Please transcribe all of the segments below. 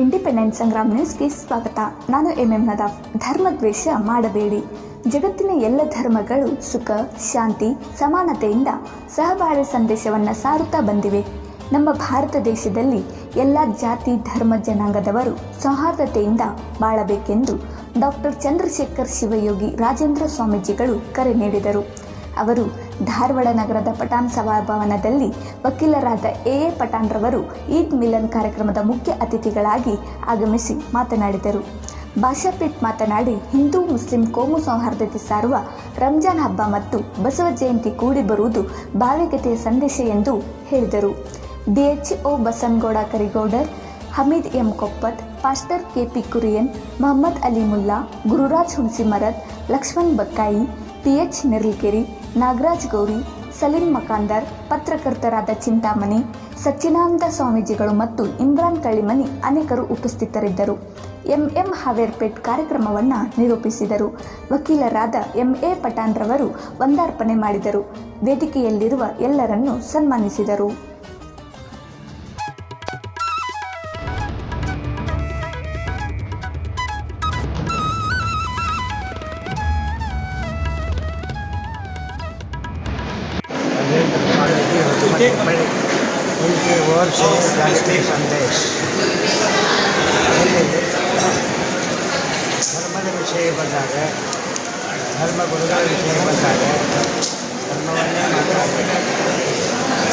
Independence Sangram ನ್ಯೂಸ್ಗೆ ಸ್ವಾಗತ. ನಾನು ಎಂ ನದಾಫ್. ಧರ್ಮದ್ವೇಷ ಮಾಡಬೇಡಿ. ಜಗತ್ತಿನ ಎಲ್ಲ ಧರ್ಮಗಳು ಸುಖ, ಶಾಂತಿ, ಸಮಾನತೆಯಿಂದ ಸಹಬಾಳ್ವೆ ಸಂದೇಶವನ್ನು ಸಾರುತ್ತಾ ಬಂದಿವೆ. ನಮ್ಮ ಭಾರತ ದೇಶದಲ್ಲಿ ಎಲ್ಲ ಜಾತಿ, ಧರ್ಮ, ಜನಾಂಗದವರು ಸೌಹಾರ್ದತೆಯಿಂದ ಬಾಳಬೇಕೆಂದು ಡಾಕ್ಟರ್ ಚಂದ್ರಶೇಖರ್ ಶಿವಯೋಗಿ ರಾಜೇಂದ್ರ ಸ್ವಾಮೀಜಿಗಳು ಕರೆ ನೀಡಿದರು. ಅವರು ಧಾರವಾಡ ನಗರದ ಪಠಾಣ್ ಸಭಾಭವನದಲ್ಲಿ ವಕೀಲರಾದ ಎ ಪಠಾಣ್ ರವರು ಈದ್ ಮಿಲನ್ ಕಾರ್ಯಕ್ರಮದ ಮುಖ್ಯ ಅತಿಥಿಗಳಾಗಿ ಆಗಮಿಸಿ ಮಾತನಾಡಿದರು. ಭಾಷಾಪೀಠ್ ಮಾತನಾಡಿ, ಹಿಂದೂ ಮುಸ್ಲಿಂ ಕೋಮು ಸೌಹಾರ್ದತೆ ಸಾರುವ ರಂಜಾನ್ ಹಬ್ಬ ಮತ್ತು ಬಸವ ಜಯಂತಿ ಕೂಡಿ ಬರುವುದು ಭಾವೈಕ್ಯತೆಯ ಸಂದೇಶ ಎಂದು ಹೇಳಿದರು. DHO Basanagouda Karigoudar, Hameed M Koppat, pastor KP Kurian, Mohammed Ali Mulla, Gururaj Hunasimarad, Lakshman Bakkayi, PH Nirlkeri, Nagaraj Gowri, Saleem Makandar, ಪತ್ರಕರ್ತರಾದ ಚಿಂತಾಮಣಿ, ಸಚ್ಚಿದಾನಂದ ಸ್ವಾಮೀಜಿಗಳು ಮತ್ತು ಇಮ್ರಾನ್ ಕಳ್ಳಿಮನಿ ಅನೇಕರು ಉಪಸ್ಥಿತರಿದ್ದರು. MM ಹಾವೇರ್ಪೇಟ್ ಕಾರ್ಯಕ್ರಮವನ್ನು ನಿರೂಪಿಸಿದರು. ವಕೀಲರಾದ MA ಪಠಾಣ್ ರವರು ವಂದಾರ್ಪಣೆ ಮಾಡಿದರು. ವೇದಿಕೆಯಲ್ಲಿರುವ ಎಲ್ಲರನ್ನೂ ಸನ್ಮಾನಿಸಿದರು. इनकी ओर से राष्ट्रीय संदेश ಧರ್ಮದ ವಿಷಯ ಬಂದಾಗ, ಧರ್ಮಗುರುಗಳ ವಿಷಯ ಬಂದಾಗ ಧರ್ಮವನ್ನೇ ಮಾತಾಡಬೇಕು.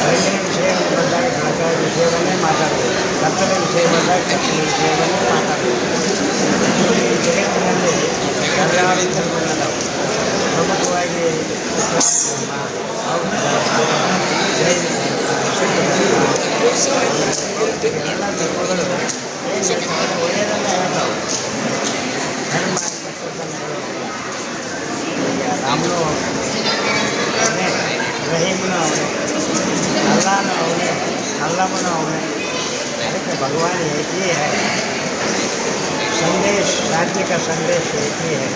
ಬೆಳಗಿನ ವಿಷಯ ಬಂದಾಗ ಬೆಳಗಾದ ವಿಷಯವನ್ನೇ ಮಾತಾಡಬೇಕು. ಕತ್ತಲ ವಿಷಯ ಬಂದಾಗ ಕತ್ತಲ ವಿಷಯವನ್ನೇ ಮಾತಾಡಬೇಕು. ಈ ಜಗತ್ತಿನಲ್ಲಿ ಹಲವಾರು ಧರ್ಮಗಳಿದ್ದಾವೆ. ಪ್ರಮುಖವಾಗಿ ಜೈನ ಎಲ್ಲ ಧರ್ಮಗಳು ಒಳ್ಳೆಯದನ್ನು ಹೇಳ್ತಾವೆ. ಧರ್ಮ ಅಂತಕ್ಕಂಥದ್ದನ್ನು ಹೇಳೋದು. ಈಗ ರಾಮನು ಅವನೇ, ರಹೀಮನು ಅವನೇ, ಅಲ್ಲಾನು ಅವನೇ, ಅಲ್ಲಮನು ಅವನೇ. ಅದಕ್ಕೆ ಭಗವಾನ್ एक ही है, संदेश राज्य का संदेश एक ही है.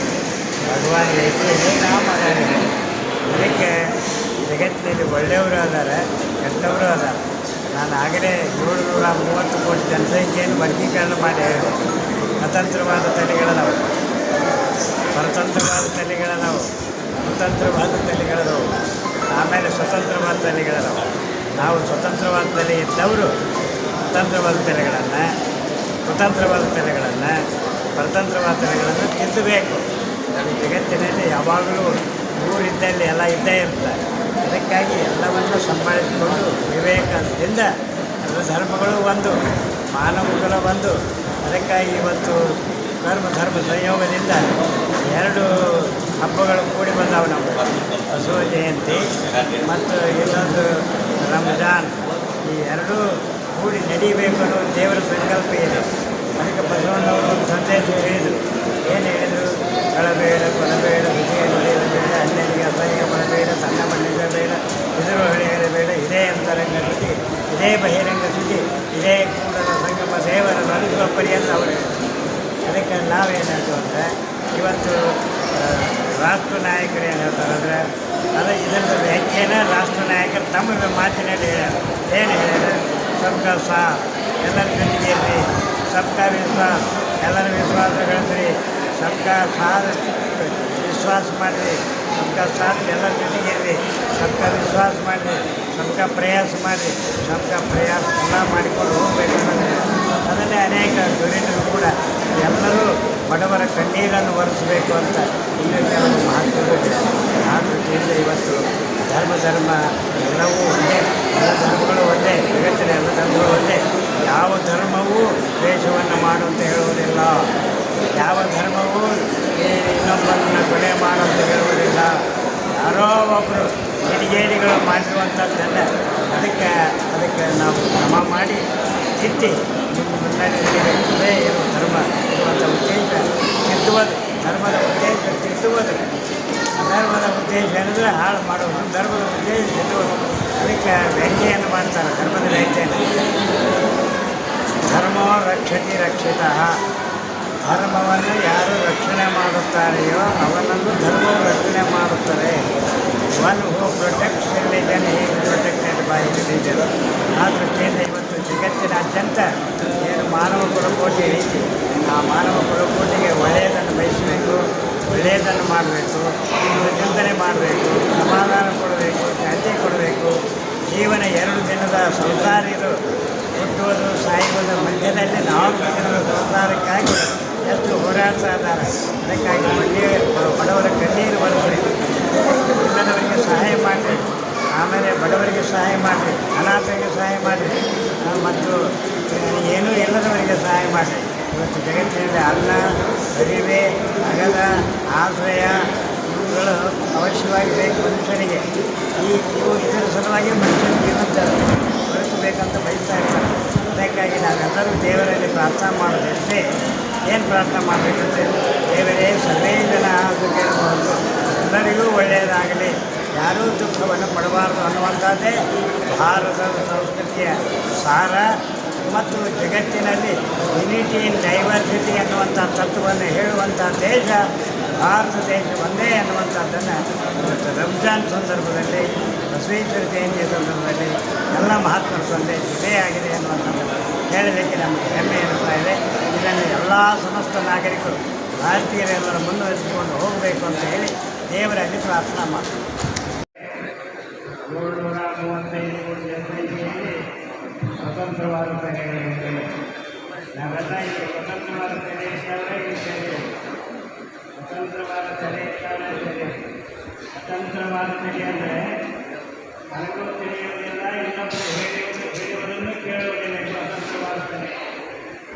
ಭಗವಾನ್ एक ही है, ನಾಮ ಅದಾರೆ. ಅದಕ್ಕೆ ಜಗತ್ತಿನಲ್ಲಿ ಒಳ್ಳೆಯವರು ಅದಾರೆ, ಕೆಟ್ಟವರು ಅದಾರೆ. ನಾನು ಆಗಲೇ 730 ಕೋಟಿ ಜನಸಂಖ್ಯೆಯನ್ನು ವರ್ಗೀಕರಣ ಮಾಡಿ ಹೇಳಿದೆ. ಸ್ವತಂತ್ರವಾದ ತಳಿಗಳದಾವು, ಪರತಂತ್ರವಾದ ತಳಿಗಳದಾವು, ಸ್ವತಂತ್ರವಾದ ತಳಿಗಳದಾವು, ಆಮೇಲೆ ಸ್ವತಂತ್ರವಾದ ತಳಿಗಳದಾವು. ನಾವು ಸ್ವತಂತ್ರವಾದ ತಳಿ ಇದ್ದವರು ಸ್ವತಂತ್ರವಾದ ತಳಿಗಳನ್ನು, ಸ್ವತಂತ್ರವಾದ ತಳಿಗಳನ್ನು, ಪರತಂತ್ರವಾದ ತಳಿಗಳನ್ನು ತಿದ್ದಬೇಕು. ಈ ಜಗತ್ತಿನಲ್ಲಿ ಯಾವಾಗಲೂ ಊರಿದ್ದಲ್ಲಿ ಎಲ್ಲ ಇದ್ದೇ ಇರ್ತಾರೆ. ಅದಕ್ಕಾಗಿ ಎಲ್ಲವನ್ನು ಸಂಭಾಳಿಸಿಕೊಂಡು ವಿವೇಕದಿಂದ ಎಲ್ಲ ಧರ್ಮಗಳು ಒಂದು, ಮಾನವಕುಲ ಒಂದು. ಅದಕ್ಕಾಗಿ ಇವತ್ತು ಧರ್ಮ ಸಂಯೋಗದಿಂದ 2 ಹಬ್ಬಗಳು ಕೂಡಿ ಬಂದವು. ನಮಗೆ ಬಸವ ಜಯಂತಿ ಮತ್ತು ಇನ್ನೊಂದು ರಂಜಾನ್. ಈ 2 ಕೂಡಿ ನಡೀಬೇಕು ಅನ್ನೋ ದೇವರ ಸಂಕಲ್ಪ ಇದೆ. ಅದಕ್ಕೆ ಬಸವಣ್ಣವರು ಒಂದು ಸಂದೇಶ ಹೇಳಿದರು. ಏನು ಹೇಳಿದರು? ಕಳಬೇಡ, ಕೊಲಬೇಡ, ವಿಜಯ ನುಡಿಯಬೇಡ, ಅನ್ಯನಿಗೆ ಅಸಹ್ಯ ಮಾಡಬೇಡ, ಸಣ್ಣ ಮಣ್ಣಿಗೆ ಬೇಡ, ಎದುರು ಹೊಳೆಯಬೇಡ, ಇದೇ ಅಂತರಂಗ ಶುಚಿ, ಇದೇ ಬಹಿರಂಗ ಶುಚಿ, ಇದೇ ಕೂಡಲ ಸಂಗಮ ದೇವರ ನಡೆಸುವ ಪರ್ಯಂತ ಅವರು ಹೇಳಿದರು. ಅದಕ್ಕೆ ನಾವೇನು ಹೇಳ್ತೀವಿ ಅಂದರೆ, ಇವತ್ತು ರಾಷ್ಟ್ರ ನಾಯಕರು ಏನು ಹೇಳ್ತಾರೆ ಅಂದರೆ, ಅದು ಇದರ ವ್ಯಾಖ್ಯಾನ ರಾಷ್ಟ್ರ ನಾಯಕರು ತಮ್ಮ ಮಾತಿನಲ್ಲಿ ಹೇಳ್ಯಾರ. ಏನು ಹೇಳ್ಯಾರ? ಸಬ್ಕಾ ಸಾಥ್, ಎಲ್ಲರ ಜೊತೆಗೆ ಇರ್ರಿ, ಸಬ್ಕಾ ವಿಶ್ವಾಸ, ಎಲ್ಲರ ವಿಶ್ವಾಸ ಗಳಿಸ್ರಿ, ಸಬ್ಕಾ ಸಾಥ್ ವಿಶ್ವಾಸ ಮಾಡಿರಿ, ಸಬ್ಕಾ ಸಾಥ್ ಎಲ್ಲರ ಜೊತೆಗೆ ಇರ್ರಿ, ಸಬ್ಕಾ ವಿಶ್ವಾಸ ಮಾಡಿರಿ, ಸಬ್ಕಾ ಪ್ರಯಾಸ ಮಾಡಿರಿ, ಸಬ್ಕಾ ಪ್ರಯಾಸ ಎಲ್ಲ ಮಾಡಿಕೊಂಡು ಹೋಗಬೇಕು ಅನ್ನೋದು. ಅದನ್ನೇ ಅನೇಕ ಧುರೀಣರು ಕೂಡ ಎಲ್ಲರೂ ಬಡವರ ಕಣ್ಣೀರನ್ನು ಒರೆಸಬೇಕು ಅಂತ ಇನ್ನೂ ಕೆಲವು ಮಹತ್ವಗಳು ಇದೆ. ಆ ದೃಷ್ಟಿಯಿಂದ ಇವತ್ತು ಧರ್ಮ ಎಲ್ಲವೂ ಒಂದೇ, ಎಲ್ಲ ಧರ್ಮಗಳು ಒಂದೇ, ಜಗತ್ತಿನ ಎಲ್ಲ ಧರ್ಮಗಳು ಒಂದೇ. ಯಾವ ಧರ್ಮವೂ ದ್ವೇಷವನ್ನು ಮಾಡು ಅಂತ ಹೇಳುವುದಿಲ್ಲ. ಯಾವ ಧರ್ಮವೂ ಇನ್ನೊಬ್ಬರನ್ನು ಕೊಲೆ ಮಾಡು ಅಂತ ಹೇಳುವುದಿಲ್ಲ. ಯಾರೋ ಒಬ್ಬರು ಕಿಡಿಗೇಡಿಗಳು ಮಾಡಿರುವಂಥದ್ದನ್ನು ಅದಕ್ಕೆ ನಾವು ಕ್ರಮ ಮಾಡಿ ತಿದ್ದಿ ಮುನ್ನಡೆ ನಡೀಬೇಕೇ ಇರೋ ಧರ್ಮ ಇರುವಂಥ ಉದ್ದೇಶ ತಿದ್ದುವುದು. ಧರ್ಮದ ಉದ್ದೇಶ ತಿದ್ದುವುದು. ಧರ್ಮದ ಉದ್ದೇಶ ಏನಂದರೆ ಹಾಳು ಮಾಡುವುದು, ಧರ್ಮದ ಉದ್ದೇಶ ತಿದ್ದುವುದು. ಅದಕ್ಕೆ ವ್ಯಾಖ್ಯೆಯನ್ನು ಮಾಡ್ತಾರೆ. ಧರ್ಮದ ವ್ಯಾಖ್ಯೆಯನ್ನು ಧರ್ಮೋ ರಕ್ಷತಿ ರಕ್ಷಿತಃ. ಧರ್ಮವನ್ನು ಯಾರು ರಕ್ಷಣೆ ಮಾಡುತ್ತಾರೆಯೋ ಅವನನ್ನು ಧರ್ಮವು ರಕ್ಷಣೆ ಮಾಡುತ್ತದೆ. One who protects religion is protected by religion. ಆ ದೃಷ್ಟಿಯಿಂದ ಇವತ್ತು ಜಗತ್ತಿನಾದ್ಯಂತ ಏನು ಮಾನವ ಕುಲಕೋಟಿ ಐತಿ. ಆ ಮಾನವ ಕುಲಕೋಟಿಗೆ ಒಳ್ಳೆಯದನ್ನು ಬಯಸಬೇಕು, ಒಳ್ಳೆಯದನ್ನು ಮಾಡಬೇಕು, ಚಿಂತನೆ ಮಾಡಬೇಕು, ಸಮಾಧಾನ ಕೊಡಬೇಕು, ಶಾಂತಿ ಕೊಡಬೇಕು. ಜೀವನ 2 ದಿನದ ಸಂಸಾರ ಇದು. ಹುಟ್ಟುವುದು ಸಾಯುವುದರ ಮಧ್ಯದಲ್ಲಿ 4 ದಿನದ ಸಂಸಾರಕ್ಕಾಗಿ ಎಷ್ಟು ಹೋರಾಡ್ತಾ ಇದ್ದಾರೆ. ಅದಕ್ಕಾಗಿ ಬಡವರ ಕಣ್ಣೀರು ಬರಬೇಡಿ, ಇಲ್ಲದವರಿಗೆ ಸಹಾಯ ಮಾಡಿರಿ, ಆಮೇಲೆ ಬಡವರಿಗೆ ಸಹಾಯ ಮಾಡಿರಿ, ಅನಾಥರಿಗೆ ಸಹಾಯ ಮಾಡಿರಿ, ಮತ್ತು ಏನೂ ಇಲ್ಲದವರಿಗೆ ಸಹಾಯ ಮಾಡಿರಿ. ಇವತ್ತು ಜಗತ್ತಿನಲ್ಲಿ ಅನ್ನ, ಅರಿವೆ, ಅಗಲ, ಆಶ್ರಯ ಇವುಗಳು ಅವಶ್ಯವಾಗಿ ಬೇಕು ಮನುಷ್ಯನಿಗೆ. ಇದರ ಸಲುವಾಗಿ ಮನುಷ್ಯನ ಜೀವಂತ ಬದುಕಬೇಕಂತ ಬಯಸ್ತಾ ಇರ್ತಾರೆ. ಅದಕ್ಕಾಗಿ ನಾವೆಲ್ಲರೂ ದೇವರಲ್ಲಿ ಪ್ರಾರ್ಥನೆ ಮಾಡೋದಷ್ಟೇ. ಏನು ಪ್ರಾರ್ಥನೆ ಮಾಡಬೇಕಂದ್ರೆ, ದೇವರೇ ಸರ್ವೇ ಜನ ಸುಖಿರಬಹುದು, ಎಲ್ಲರಿಗೂ ಒಳ್ಳೆಯದಾಗಲಿ, ಯಾರೂ ದುಃಖವನ್ನು ಪಡಬಾರದು ಅನ್ನುವಂಥದ್ದೇ ಭಾರತದ ಸಂಸ್ಕೃತಿಯ ಸಾರ. ಮತ್ತು ಜಗತ್ತಿನಲ್ಲಿ ಯುನಿಟಿ ಇನ್ ಡೈವರ್ಸಿಟಿ ಅನ್ನುವಂಥ ತತ್ವವನ್ನು ಹೇಳುವಂಥ ದೇಶ ಭಾರತ ದೇಶ ಒಂದೇ ಅನ್ನುವಂಥದ್ದನ್ನು ಇವತ್ತು ರಂಜಾನ್ ಸಂದರ್ಭದಲ್ಲಿ, ಬಸವೇಶ್ವರ ಜಯಂತಿಯ ಸಂದರ್ಭದಲ್ಲಿ ಎಲ್ಲ ಮಹಾತ್ಮರ ಸಂದೇಶ ಇದೇ ಆಗಿದೆ ಅನ್ನುವಂಥದ್ದನ್ನು ಹೇಳಲಿಕ್ಕೆ ನಮಗೆ ಹೆಮ್ಮೆ ಎನಿಸ್ತಾ ಇದೆ. ಇದನ್ನು ಎಲ್ಲ ಸಮಸ್ತ ನಾಗರಿಕರು ಭಾರತೀಯರೆಲ್ಲರೂ ಮುಂದುವರಿಸಿಕೊಂಡು ಹೋಗಬೇಕು ಅಂತ ಹೇಳಿ ದೇವರಲ್ಲಿ ಪ್ರಾರ್ಥನಾ ಮಾಡ್ತಾರೆ. 735 ಕೋಟಿ ಜನಸಂಖ್ಯೆಯಲ್ಲಿ ಸ್ವತಂತ್ರವಾದ ತೆರೆಗಳಿವೆ. ನಾವೆಲ್ಲ ಈಗ ಸ್ವತಂತ್ರವಾದ ತೆರೆ ಇದ್ದಾವೆ, ಸ್ವತಂತ್ರವಾದ ತೆರೆ ಇದ್ದಾವೆ. ಸ್ವತಂತ್ರವಾದ ತೆರೆ ಅಂದರೆ ನನಗೂ ತಿಳಿಯುವುದಿಲ್ಲ, ಇನ್ನೊಬ್ಬರು ಹೇಳುವುದನ್ನು ಕೇಳುವುದಿಲ್ಲ. ಸ್ವತಂತ್ರವಾದ ತೆರೆ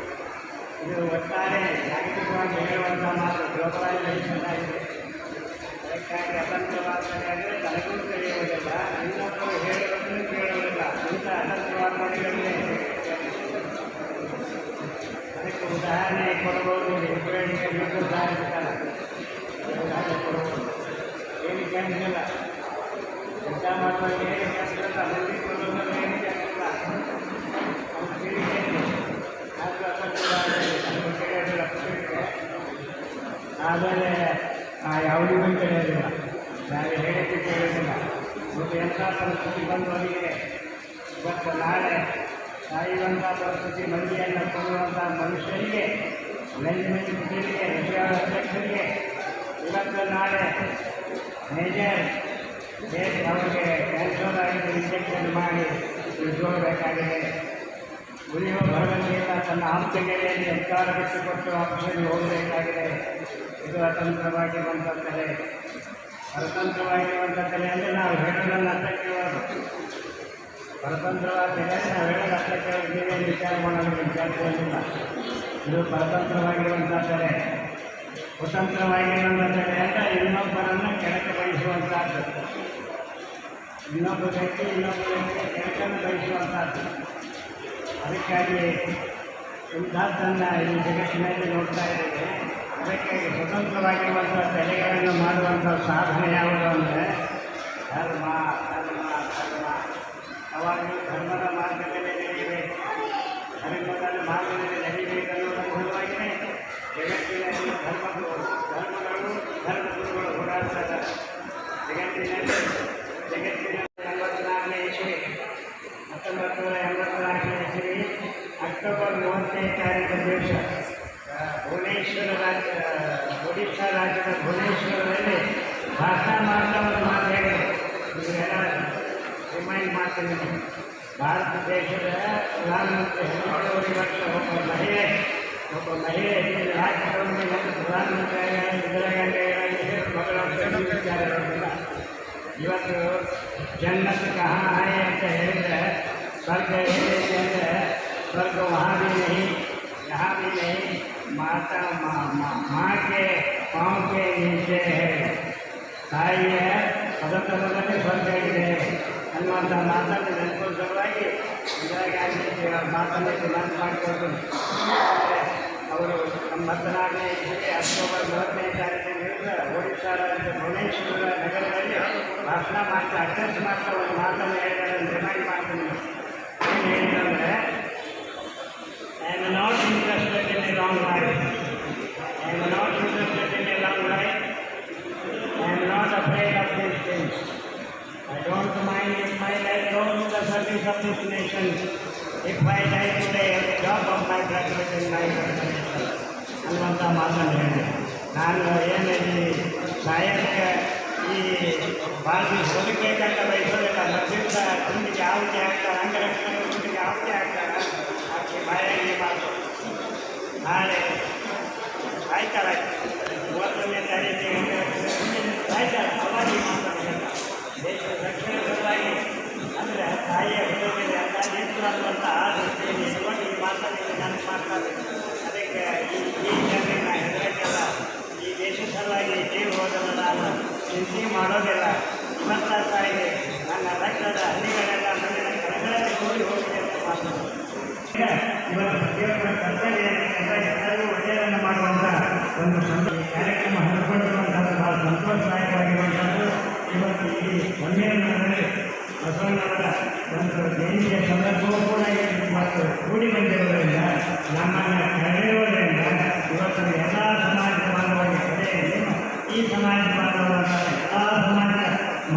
ಇದು ಒಟ್ಟಾರೆ ಜಾಗತಿಕವಾಗಿ ಹೇಳುವಂಥ ಮಾತು, ಗ್ಲೋಬಲೈಸೇಷನ್ ಆಗಿದೆ. ಅದಕ್ಕಾಗಿ ಅತಂತ್ರವಾದ ತೆರೆ ಅಂದರೆ ನನಗೂ ತಿಳಿಯುವುದಿಲ್ಲ, ಇನ್ನೊಬ್ಬರು ಹೇಳುವುದನ್ನು ಕೇಳುವುದಿಲ್ಲ. ಇಂಥ ಅತಂತ್ರವಾದ ತೆರೆಗಳಿವೆ. ಅದಕ್ಕೆ ಉದಾಹರಣೆ ಕೊಡ್ಬೋದು. ಇಬ್ಬರಿಗೆ ಉದಾಹರಣೆ ಕೊಡ್ಬೋದು. ಏನು ಕ್ಯಾನ್ಸಿಲ್ಲ, ಕೆಲಸ ಮಾಡುವಾಗ ಏನು ಕ್ಯಾನ್ಸಿಲ್ಲ, ಮಂದಿ ಕೊಡೋದು ಏನು ಕ್ಯಾನ್ಸಿಲ್ಲ, ಅವ್ರು ತಿಳಿಗೇನು ಆದರೂ ಅತಂತ್ರವಾದ ತಿಳಿಯೋದಿಲ್ಲ. ಆಮೇಲೆ ಯಾವುದಿಗೂ ತಿಳಿಯೋದಿಲ್ಲ, ನಾನು ಹೇಳಿದ್ದು ಕೇಳೋದಿಲ್ಲ. ಮತ್ತು ಎಂಥ ಪರಿಸ್ಥಿತಿ ಬಂದವರಿಗೆ ಇವತ್ತು ನಾಳೆ ಸಾಯುವಂಥ ಪರಿಸ್ಥಿತಿ, ಮಂದಿಯನ್ನು ಕೊಡುವಂಥ ಮನುಷ್ಯರಿಗೆ, ಮ್ಯಾನೇಜ್ಮೆಂಟ್ಗಳಿಗೆ, ಅಧ್ಯಕ್ಷರಿಗೆ ಇವತ್ತು ನಾಳೆ ಮೇಜರ್ ಅವರಿಗೆ ಕ್ಯಾನ್ಸರ್ ಆಗಿದೆ, ಇಂಜೆಕ್ಷನ್ ಮಾಡಿ ಇಟ್ಕೊಳ್ಬೇಕಾಗಿದೆ. ಉಳಿಯುವ ಭರವಸೆಯಿಂದ ತನ್ನ ಆಪ್ತಗೆರೆಯಲ್ಲಿ ಅಧಿಕಾರ ಬಿಟ್ಟುಕೊಟ್ಟು ಆಫೀಸಲ್ಲಿ ಹೋಗಬೇಕಾಗಿದೆ. ಇದು ಅತಂತ್ರವಾಗಿರುವಂಥ ಕಲೆ. ಪರತಂತ್ರವಾಗಿರುವಂಥ ಕಲೆ ಅಂದರೆ ನಾವು ಹೇಳೋದನ್ನು ಅರ್ಥ ಕೇಳೋದು. ಪರತಂತ್ರವಾದ ಕಲೆ ನಾವು ಹೇಳೋದು ಅರ್ಥ ಕೇಳೋದು, ನೀವೇನು ವಿಚಾರ ಮಾಡೋದು ವಿಚಾರಿಸೋದಿಲ್ಲ. ಇದು ಪರತಂತ್ರವಾಗಿರುವಂಥ ಕಲೆ. ಸ್ವತಂತ್ರವಾಗಿರುವಂಥ ಕಲೆ ಅಂದರೆ ಇನ್ನೊಬ್ಬರನ್ನು ಕೆಳಕ್ಕೆ ಬಯಸುವಂಥದ್ದು, ಇನ್ನೊಬ್ಬ ವ್ಯಕ್ತಿ ಕೆಳಕನ್ನು ಬಯಸುವಂಥದ್ದು. ಅದಕ್ಕಾಗಿ ಇಂಥದ್ದನ್ನು ಈ ಜಗತ್ತಿನಲ್ಲಿ ನೋಡ್ತಾ ಇದ್ದೇವೆ. ಅದಕ್ಕಾಗಿ ಸ್ವತಂತ್ರವಾಗಿರುವಂಥ ತೆರೆಗಳನ್ನು ಮಾಡುವಂಥ ಸಾಧನೆ ಯಾವುದು ಅಂದರೆ ಧರ್ಮ ಧರ್ಮ ಧರ್ಮ. ಅವಾಗಲೂ ಧರ್ಮದ ಮಾರ್ಗದಲ್ಲಿ ನಡೆಯಬೇಕು, ಧರ್ಮದ ಮಾರ್ಗದಲ್ಲಿ ನಡೀಬೇಕನ್ನುವುದರ ಸಲುವಾಗಿಯೇ ಜಗತ್ತಿನಲ್ಲಿ ಧರ್ಮಗುರುಗಳು ಹೋರಾಡ್ತಾ ಇದ್ದಾರೆ. ಜಗತ್ತಿನಲ್ಲಿ 1984ನೇ ಇಸ್ವಿ 1984ನೇ ಇಸ್ವಿ ಅಕ್ಟೋಬರ್ 30ನೇ ತಾರೀಕು ದಿವಸ ಭುವನೇಶ್ವರ ರಾಜ್ಯ, ಒಡಿಶಾ ರಾಜ್ಯದ ಭುವನೇಶ್ವರದಲ್ಲಿ ಭಾಷಣ ಮಾಡ್ತಾ ಒಂದು ಮಾತು ಹೇಳಿದೆ. ನೀವೆಲ್ಲ ರಿಮೈಂಡ್ ಮಾಡ್ತೀನಿ. ಭಾರತ ದೇಶದ ಪ್ರಧಾನಮಂತ್ರಿ 17 ವರ್ಷ ಒಬ್ಬ ಮಹಿಳೆ ರಾಜ್ಯದಲ್ಲಿ ಮತ್ತು ಪ್ರಧಾನಮಂತ್ರಿ ಇಂದಿರಾ ಗಾಂಧಿ ಮಗಳ ವಿಚಾರ ಇರೋದಿಲ್ಲ. ಇವತ್ತು ಜನ್ನತ್ ಕಹಾ ಹೈ ಅಂತ ಹೇಳಿದರೆ ಸ್ವರ್ಗ ಏನಿದೆ ಅಂದರೆ ಸ್ವರ್ಗ ವಹಾ ಭೀ ನಹೀ ಯಹಾ ಭೀ ನಹೀ, ಮಾತಾ ಮಾँ के पाँव के नीचे है, ತಾಯಿಯ ಪದತಲದಲ್ಲಿ ಸ್ವರ್ಗ ಇದೆ ಅನ್ನುವಂಥ ಮಾತನ್ನು ನೆನಪು ಸಲುವಾಗಿ ಇಂದಿರಾ ಗಾಂಧಿ ಮಾತನ್ನು ನೆನಪು ಮಾಡಿಕೊಂಡು ಅವರು 94ನೇ ಇಸ್ವಿ ಅಕ್ಟೋಬರ್ 30ನೇ ತಾರೀಕಿನ ದಿವಸ ಒಡಿಶಾ ರಾಜ್ಯದ ಭುವನೇಶ್ವರ ನಗರದಲ್ಲಿ ಭಾಷಣ ಮಾಡ್ತಾ ಅಡ್ರೆಸ್ ಮಾಡ್ತಾ ಒಂದು ಮಾತನ್ನು ಹೇಳಿದ್ದಾರೆ. ರಿಮೈಂಡ್ ಮಾಡ್ತೀನಿ. ಏನು ಹೇಳಿದಂದರೆ, I am not interested in a long life. I am not interested in a long life. I am not afraid of these things. I don't mind if my life goes to the service of this nation. If I die today at the job of my brother, ಅನ್ನುವಂಥ ಮಾತನ್ನು ಹೇಳಿದೆ. ನಾನು ಏನು ಈ ಸಾಯಕ್ಕೆ ಈ ಭಾಳ ದಿವಸ ಹೋಗಬೇಕಂತ ಬಯಸೋದಿಲ್ಲ. ಮೊದಲಿಂದ ತುಂಬಿಗೆ ಯಾವುದೇ ಆಗ್ತಾರೆ, ಅಂಗರಕ್ಷಣೆ ತುಂಬಿಗೆ ಯಾವುದೇ ಆಗ್ತಾರೆ ಆಕೆ ಬಾಯಾಗಿ ಮಾತು. ನಾಳೆ ಸಾಯ್ತಾರ 30ನೇ ತಾರೀಕಿಗೆ ಸಾಯ್ತಾರ, ಅವಾಗಿ ಮಾತಾಡೋದಿಲ್ಲ. ದೇಶದ ರಕ್ಷಣೆ ಸಲುವಾಗಿ ಅಂದರೆ ತಾಯಿಯ ವಿರೋಧಿದೆ ಅಂತ ನಿಂತುವಂಥ ಆ ದೃಷ್ಟಿಯಲ್ಲಿ ಇವಾಗ ಈ ಮಾತಾಡಿ ನಾನು ಮಾಡ್ತಾರೆ. ಅದಕ್ಕೆ ಈ ಜನರನ್ನ ಹೆದರಕ್ಕೆಲ್ಲ ಈ ದೇಶ ಸಲುವಾಗಿ ಜೀವ ಹೋದಲ್ಲ ನಾನು ಚಿಂತೆ ಮಾಡೋದಿಲ್ಲ. ಇವತ್ತ ತಾಯಿಗೆ ನನ್ನ ರಕ್ತದ ಹಳ್ಳಿಗಳೆಲ್ಲ ಮುಂದಿನ ಕಡೆಗಳಲ್ಲಿ ಹೋಗಿ ಅಂತ ಮಾತಾಡೋದು. ಇವತ್ತು ದೇವರ ಕರ್ತವ್ಯ ಏನಂದರೆ ಎಲ್ಲರಿಗೂ ಒಳ್ಳೆಯದನ್ನು ಮಾಡುವಂಥ ಒಂದು ಕಾರ್ಯಕ್ರಮ ಹಮ್ಮಿಕೊಳ್ಳುವಂಥದ್ದು ಭಾಳ ಸಂತೋಷದಾಯಕವಾಗಿರುವಂಥದ್ದು. ಇವತ್ತು ಈ ಮೊನ್ನೆಯಲ್ಲಿ ಬಸವಣ್ಣವರ ಒಂದು ಜಯಂತಿಯ ಸಂದರ್ಭವೂ ಕೂಡ ಇವತ್ತು ಕೂಡಿ ಬಂದಿರುವುದರಿಂದ ನಮ್ಮನ್ನು ಕರೆಯುವುದರಿಂದ ಇವತ್ತು ಎಲ್ಲ ಸಮಾಜ ಬಾಂಧವರಿಗೆ ಕಡೆಯಲ್ಲಿ ಈ ಸಮಾಜ ಬಾಂಧವರ ಎಲ್ಲ ಸಮಾಜ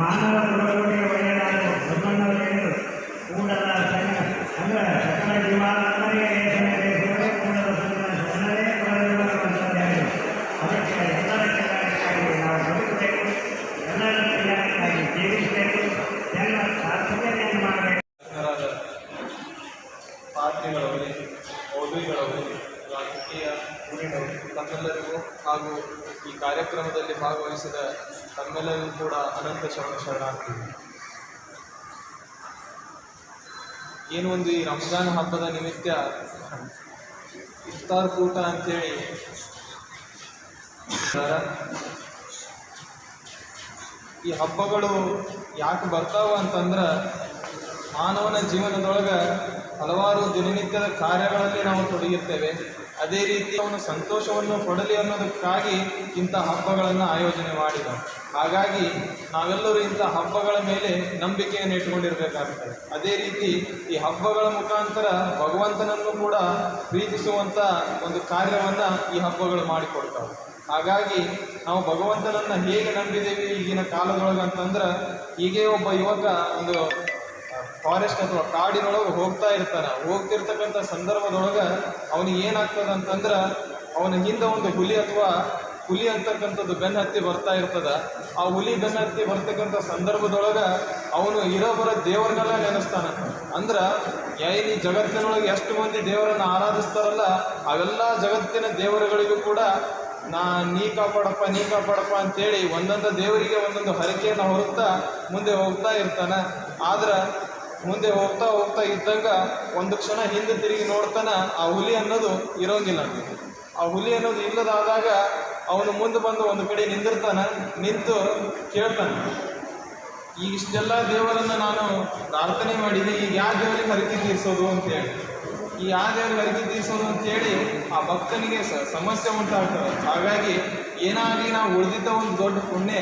ಮಾನವ ಕುಲಗಳಿಗೆ ಒಳ್ಳೆಯದಾಗಲು ಬಸವಣ್ಣವರು ಹೇಳಿದರು. ಕೂಡಲ ಸಂಘ ಅಂದರೆ ಸಕಲ ಜೀವಾತ್ಮರಿಗೆ ಕೂಡಲ ಸಂಘ ಜನರೇ ಕೊಡಲಿರುವಂಥದ್ದು ಹೇಳಿದರು. ಅದಕ್ಕೆ ಎಲ್ಲರ ಕಲ್ಯಾಣಕ್ಕಾಗಿ ನಾವು ಬದುಕಬೇಕು, ಎಲ್ಲರ ಕಲ್ಯಾಣಕ್ಕಾಗಿ ಜೀವಿಸಬೇಕು, ಎಲ್ಲ ಸಾರ್ಥಕತೆಯನ್ನು ಮಾಡಬೇಕು. ಪಾತ್ರಿಗಳವರೇ, ಓದುಗಳವರೇ, ರಾಜಕೀಯ ಊರಿನವರು ತಮ್ಮೆಲ್ಲರಿಗೂ ಹಾಗೂ ಈ ಕಾರ್ಯಕ್ರಮದಲ್ಲಿ ಭಾಗವಹಿಸಿದ ತಮ್ಮೆಲ್ಲರಿಗೂ ಕೂಡ ಅನಂತ ಶರಣಾರ್ಥಿ. ಏನು ಒಂದು ಈ ರಂಜಾನ್ ಹಬ್ಬದ ನಿಮಿತ್ತ ಇಫ್ತಾರ್ ಕೂಟ ಅಂಥೇಳಿ ಈ ಹಬ್ಬಗಳು ಯಾಕೆ ಬರ್ತಾವ ಅಂತಂದ್ರೆ ಮಾನವನ ಜೀವನದೊಳಗೆ ಹಲವಾರು ದಿನನಿತ್ಯದ ಕಾರ್ಯಗಳಲ್ಲಿ ನಾವು ತೊಡಗಿರ್ತೇವೆ. ಅದೇ ರೀತಿ ಅವನು ಸಂತೋಷವನ್ನು ಕೊಡಲಿ ಅನ್ನೋದಕ್ಕಾಗಿ ಇಂಥ ಹಬ್ಬಗಳನ್ನು ಆಯೋಜನೆ ಮಾಡಿದ. ಹಾಗಾಗಿ ನಾವೆಲ್ಲರೂ ಇಂಥ ಹಬ್ಬಗಳ ಮೇಲೆ ನಂಬಿಕೆಯನ್ನು ಇಟ್ಕೊಂಡಿರಬೇಕಾಗ್ತದೆ. ಅದೇ ರೀತಿ ಈ ಹಬ್ಬಗಳ ಮುಖಾಂತರ ಭಗವಂತನನ್ನು ಕೂಡ ಪ್ರೀತಿಸುವಂಥ ಒಂದು ಕಾರ್ಯವನ್ನು ಈ ಹಬ್ಬಗಳು ಮಾಡಿಕೊಡ್ತಾವೆ. ಹಾಗಾಗಿ ನಾವು ಭಗವಂತನನ್ನು ಹೇಗೆ ನಂಬಿದ್ದೇವೆ ಈಗಿನ ಕಾಲದೊಳಗೆ ಅಂತಂದ್ರೆ, ಹೀಗೆ ಒಬ್ಬ ಯುವಕ ಒಂದು ಫಾರೆಸ್ಟ್ ಅಥವಾ ಕಾಡಿನೊಳಗೆ ಹೋಗ್ತಿರ್ತಕ್ಕಂಥ ಸಂದರ್ಭದೊಳಗೆ ಅವನಿಗೆ ಏನಾಗ್ತದೆ ಅಂತಂದ್ರೆ, ಅವನ ಹಿಂದೆ ಒಂದು ಹುಲಿ ಅಂತಕ್ಕಂಥದ್ದು ಬೆನ್ನು ಹತ್ತಿ ಬರ್ತಾ ಇರ್ತದೆ. ಆ ಹುಲಿ ಬೆನ್ನು ಹತ್ತಿ ಬರ್ತಕ್ಕಂಥ ಸಂದರ್ಭದೊಳಗೆ ಅವನು ಇರೋಬರೋ ದೇವರನ್ನೆಲ್ಲ ನೆನೆಸ್ತಾನಂತ. ಅಂದ್ರೆ ಈ ಜಗತ್ತಿನೊಳಗೆ ಎಷ್ಟು ಮಂದಿ ದೇವರನ್ನು ಆರಾಧಿಸ್ತಾರಲ್ಲ, ಅವೆಲ್ಲ ಜಗತ್ತಿನ ದೇವರುಗಳಿಗೂ ಕೂಡ ನೀ ಕಾಪಾಡಪ್ಪ ಅಂತೇಳಿ ಒಂದೊಂದು ದೇವರಿಗೆ ಒಂದೊಂದು ಹರಕೆಯನ್ನು ಹೊರುತ್ತಾ ಮುಂದೆ ಹೋಗ್ತಾ ಇರ್ತಾನೆ. ಆದ್ರೆ ಮುಂದೆ ಹೋಗ್ತಾ ಇದ್ದಂಗೆ ಒಂದು ಕ್ಷಣ ಹಿಂದೆ ತಿರುಗಿ ನೋಡ್ತಾನೆ, ಆ ಹುಲಿ ಅನ್ನೋದು ಇರೋಂಗಿಲ್ಲ. ಆ ಹುಲಿ ಅನ್ನೋದು ಇಲ್ಲದಾದಾಗ ಅವನು ಮುಂದೆ ಬಂದು ಒಂದು ಕಡೆ ನಿಂತು ಕೇಳ್ತಾನೆ, ಈಗ ಇಷ್ಟೆಲ್ಲ ದೇವರನ್ನು ನಾನು ಪ್ರಾರ್ಥನೆ ಮಾಡಿದೆ, ಈಗ ಯಾವ ದೇವರಿಗೆ ಹರಕೆ ತೀರಿಸೋದು ಅಂತೇಳಿ. ಈ ಯಾವ ದೇವರಿಗೆ ಹರಕೆ ತೀರಿಸೋದು ಅಂತೇಳಿ ಆ ಭಕ್ತನಿಗೆ ಸಮಸ್ಯೆ ಉಂಟಾಗ್ತದೆ. ಹಾಗಾಗಿ ಏನಾಗಲಿ ನಾವು ಉಳಿದಿದ್ದ ಒಂದು ದೊಡ್ಡ ಪುಣ್ಯ,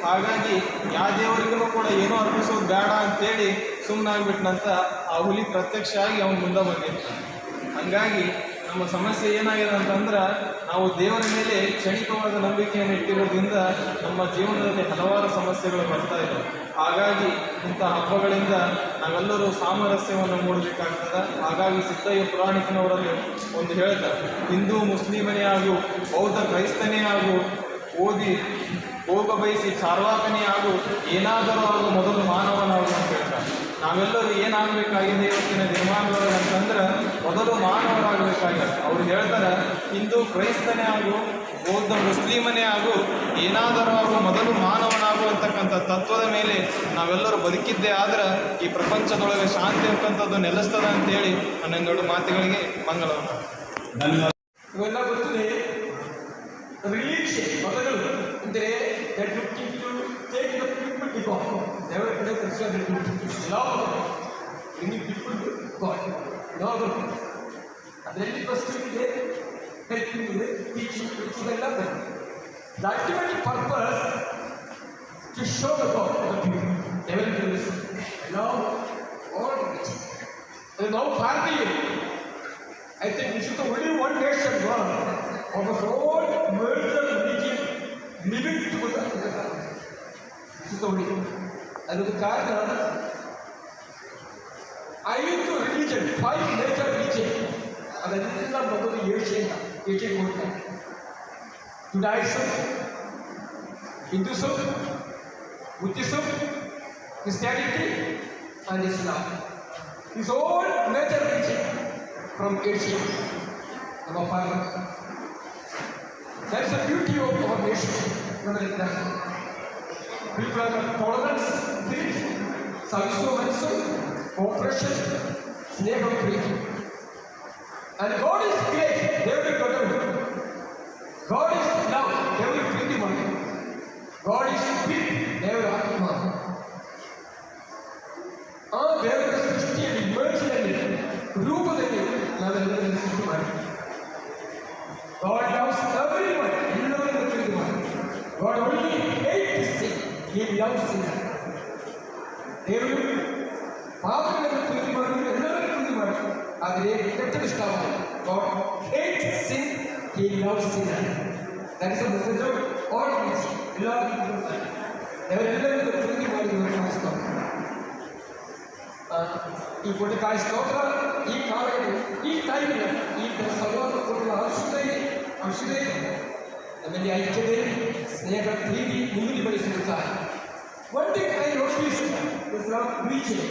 ಹಾಗಾಗಿ ಯಾವ ದೇವರಿಗೂ ಕೂಡ ಏನೋ ಅರ್ಪಿಸೋದು ಬೇಡ ಅಂತೇಳಿ ಸುಮ್ಮನಾಗ್ಬಿಟ್ನಂತ ಆ ಹುಲಿ ಪ್ರತ್ಯಕ್ಷ ಆಗಿ ಅವನು ಮುಂದೆ ಬಂದಿರ್ತಾನೆ. ಹಾಗಾಗಿ ನಮ್ಮ ಸಮಸ್ಯೆ ಏನಾಗಿದೆ ಅಂತಂದ್ರೆ, ನಾವು ದೇವರ ಮೇಲೆ ಕ್ಷಣಿಕವಾದ ನಂಬಿಕೆಯನ್ನು ಇಟ್ಟಿರೋದ್ರಿಂದ ನಮ್ಮ ಜೀವನದಲ್ಲಿ ಹಲವಾರು ಸಮಸ್ಯೆಗಳು ಬರ್ತಾ ಇದ್ದಾವೆ. ಹಾಗಾಗಿ ಇಂಥ ಹಬ್ಬಗಳಿಂದ ನಾವೆಲ್ಲರೂ ಸಾಮರಸ್ಯವನ್ನು ಮೂಡಬೇಕಾಗ್ತದೆ. ಹಾಗಾಗಿ ಸಿದ್ದಯ್ಯ ಪುರಾಣಿಕನವರಲ್ಲಿ ಒಂದು ಹೇಳ್ತಾರೆ, ಹಿಂದೂ ಮುಸ್ಲಿಮನೇ ಆಗು, ಬೌದ್ಧ ಕ್ರೈಸ್ತನೇ ಆಗು, ಓದಿ ಭೋಗ ಬಯಸಿ ಚಾರ್ವಾಕನೇ ಆಗು, ಏನಾದರೂ ಆಗು, ಮೊದಲು ಮಾನವನಾಗು ಅಂತ ಹೇಳ್ತಾರೆ. ನಾವೆಲ್ಲರೂ ಏನಾಗಬೇಕಾಗಿದೆ ಇವತ್ತಿನ ದಿನಮಾನದೊಳಗೆ ಅಂತಂದ್ರೆ, ಮೊದಲು ಮಾನವರಾಗಬೇಕಾಗಿದೆ. ಅವ್ರು ಹೇಳ್ತಾರೆ, ಹಿಂದೂ ಕ್ರೈಸ್ತನೇ ಆಗು, ಬೌದ್ಧ ಮುಸ್ಲಿಮನೇ ಆಗು, ಏನಾದರೂ ಆಗು, ಮೊದಲು ಮಾನವನಾಗು ಅಂತಕ್ಕಂಥ ತತ್ವದ ಮೇಲೆ ನಾವೆಲ್ಲರೂ ಬದುಕಿದ್ದೇ ಆದ್ರೆ ಈ ಪ್ರಪಂಚದೊಳಗೆ ಶಾಂತಿ ಅಂತಕ್ಕಂಥದ್ದು ನೆಲೆಸ್ತದ ಅಂತೇಳಿ ನನ್ನ ದೊಡ್ಡ ಮಾತುಗಳಿಗೆ ಮಂಗಳವನ್ನು. ಧನ್ಯವಾದ. ಇವೆಲ್ಲ ಗೊತ್ತಿದೆ. ರಿಲೀಜಿಯನ್ ಮತಗಳು ಅಂದರೆ ದೇವರ ಕಡೆ ಅದರಲ್ಲಿ ಫಸ್ಟ್ ಇದೆ, ಹೆಲ್ಪಿಂಗ್ ಇದೆ, ಟೀಚಿಂಗ್ ಇವೆಲ್ಲ ಬರುತ್ತೆ. The ultimate purpose to show the God develop along all religion. There is no family. I think this is the only one nation world of the whole world religion living together. This is the only one. ಅದಕ್ಕೆ ಕಾರಣ 5 religion, 5 major religion. ಅದೆಲ್ಲ ಮೊದಲು Asian ಹೋಗ್ತಾರೆ. Judaism, Hinduism, Buddhism, Christianity, and Islam. These all major religions from Asia. Our father. That is the beauty of our nation. People are tolerance, peace, service, cooperation, snake of creation. And God is great, they will govern. God is love, they will bring the money. God is spirit, they will have the money. ಆ ದೇವರ ಸೃಷ್ಟಿಯಲ್ಲಿ ವಿಮೋಚನೆಯಲ್ಲಿ ರೂಪದಲ್ಲಿ ನಾವೆಲ್ಲರೂ ಸೃಷ್ಟಿ ಮಾಡಿದ್ದೀವಿ. God loves everyone, ಎಲ್ಲರನ್ನು ಪ್ರೀತಿ ಮಾಡಿ. God only hates sin, He loves sin. ದೇವರು ಪಾಪಗಳನ್ನು ಪ್ರೀತಿ ಮಾಡಿದ್ರೆ ಎಲ್ಲರನ್ನು ಪ್ರೀತಿ ಮಾಡಿ. ಆದರೆ ಕೆಟ್ಟದ್ದು ಇಷ್ಟವಾಗಿದೆ. God hates sin, He loves sin. That is the message of all things. ದೇವರೆಲ್ಲರನ್ನು ಪ್ರೀತಿ ಮಾಡಿ ಕಾಣಿಸ್ತಾರೆ. ಈ ಕೊಟ್ಟಕಾಯಿ ಸ್ತೋತ್ರ ಈ ಕಾಲದಲ್ಲಿ ಈ ಟೈಮಿನ ಈ ಸಂವಾದ ಕೊಡುವ ಔಷಧ ನಮ್ಮಲ್ಲಿ ಐಕ್ಯತೆ ಸ್ನೇಹ ಪ್ರೀತಿ ನಿಮ್ಮದಿಪಡಿಸುತ್ತಾರೆ. One thing I noticed is not preaching,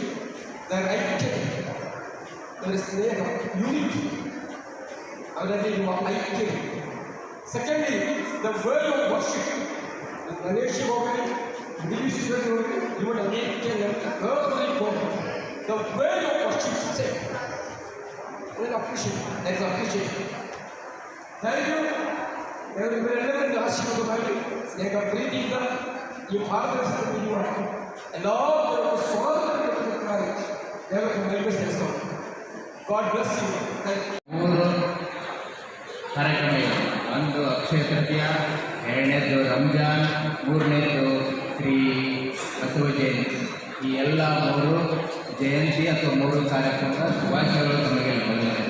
the ಐಕ್ಯತೆ, the Sneha, unity, ಅದರಲ್ಲಿ ಇರುವ ಐಕ್ಯತೆ. Secondly, the way of worship. Ganesha ಹೋಗಲಿ, ಇಂಗ್ಲೀಷ್ ಹೋಗಲಿ, ಇವನ ಐಕ್ಯ the way of worship is safe. Let us appreciate. Let us appreciate. Thank you. everyone ಆಶೀರ್ವಾದ ಮಾಡಿ ಸ್ನೇಹ ಪ್ರೀತಿಯಿಂದ ಈ ಭಾರತ ಎಲ್ಲ ಸ್ವಾತಂತ್ರ್ಯಕ್ಕಾಗಿ ದೇವರನ್ನು ನೆರವೇರಿಸೋಣ. God bless you. ಮೂರು ಕಾರ್ಯಕ್ರಮ ಇದೆ. ಒಂದು ಅಕ್ಷಯ ತೃತೀಯ, ಎರಡನೇದು ರಂಜಾನ್, ಮೂರನೇದು ಶ್ರೀ ಬಸವ ಜಯಂತಿ. ಈ ಎಲ್ಲ ಮೂರು ಜಯಂತಿ ಅಥವಾ ಮೂರು ಕಾರ್ಯಕ್ರಮದ ಶುಭಾಶಯಗಳು ತಮಗೆ ಬಂದಿದೆ.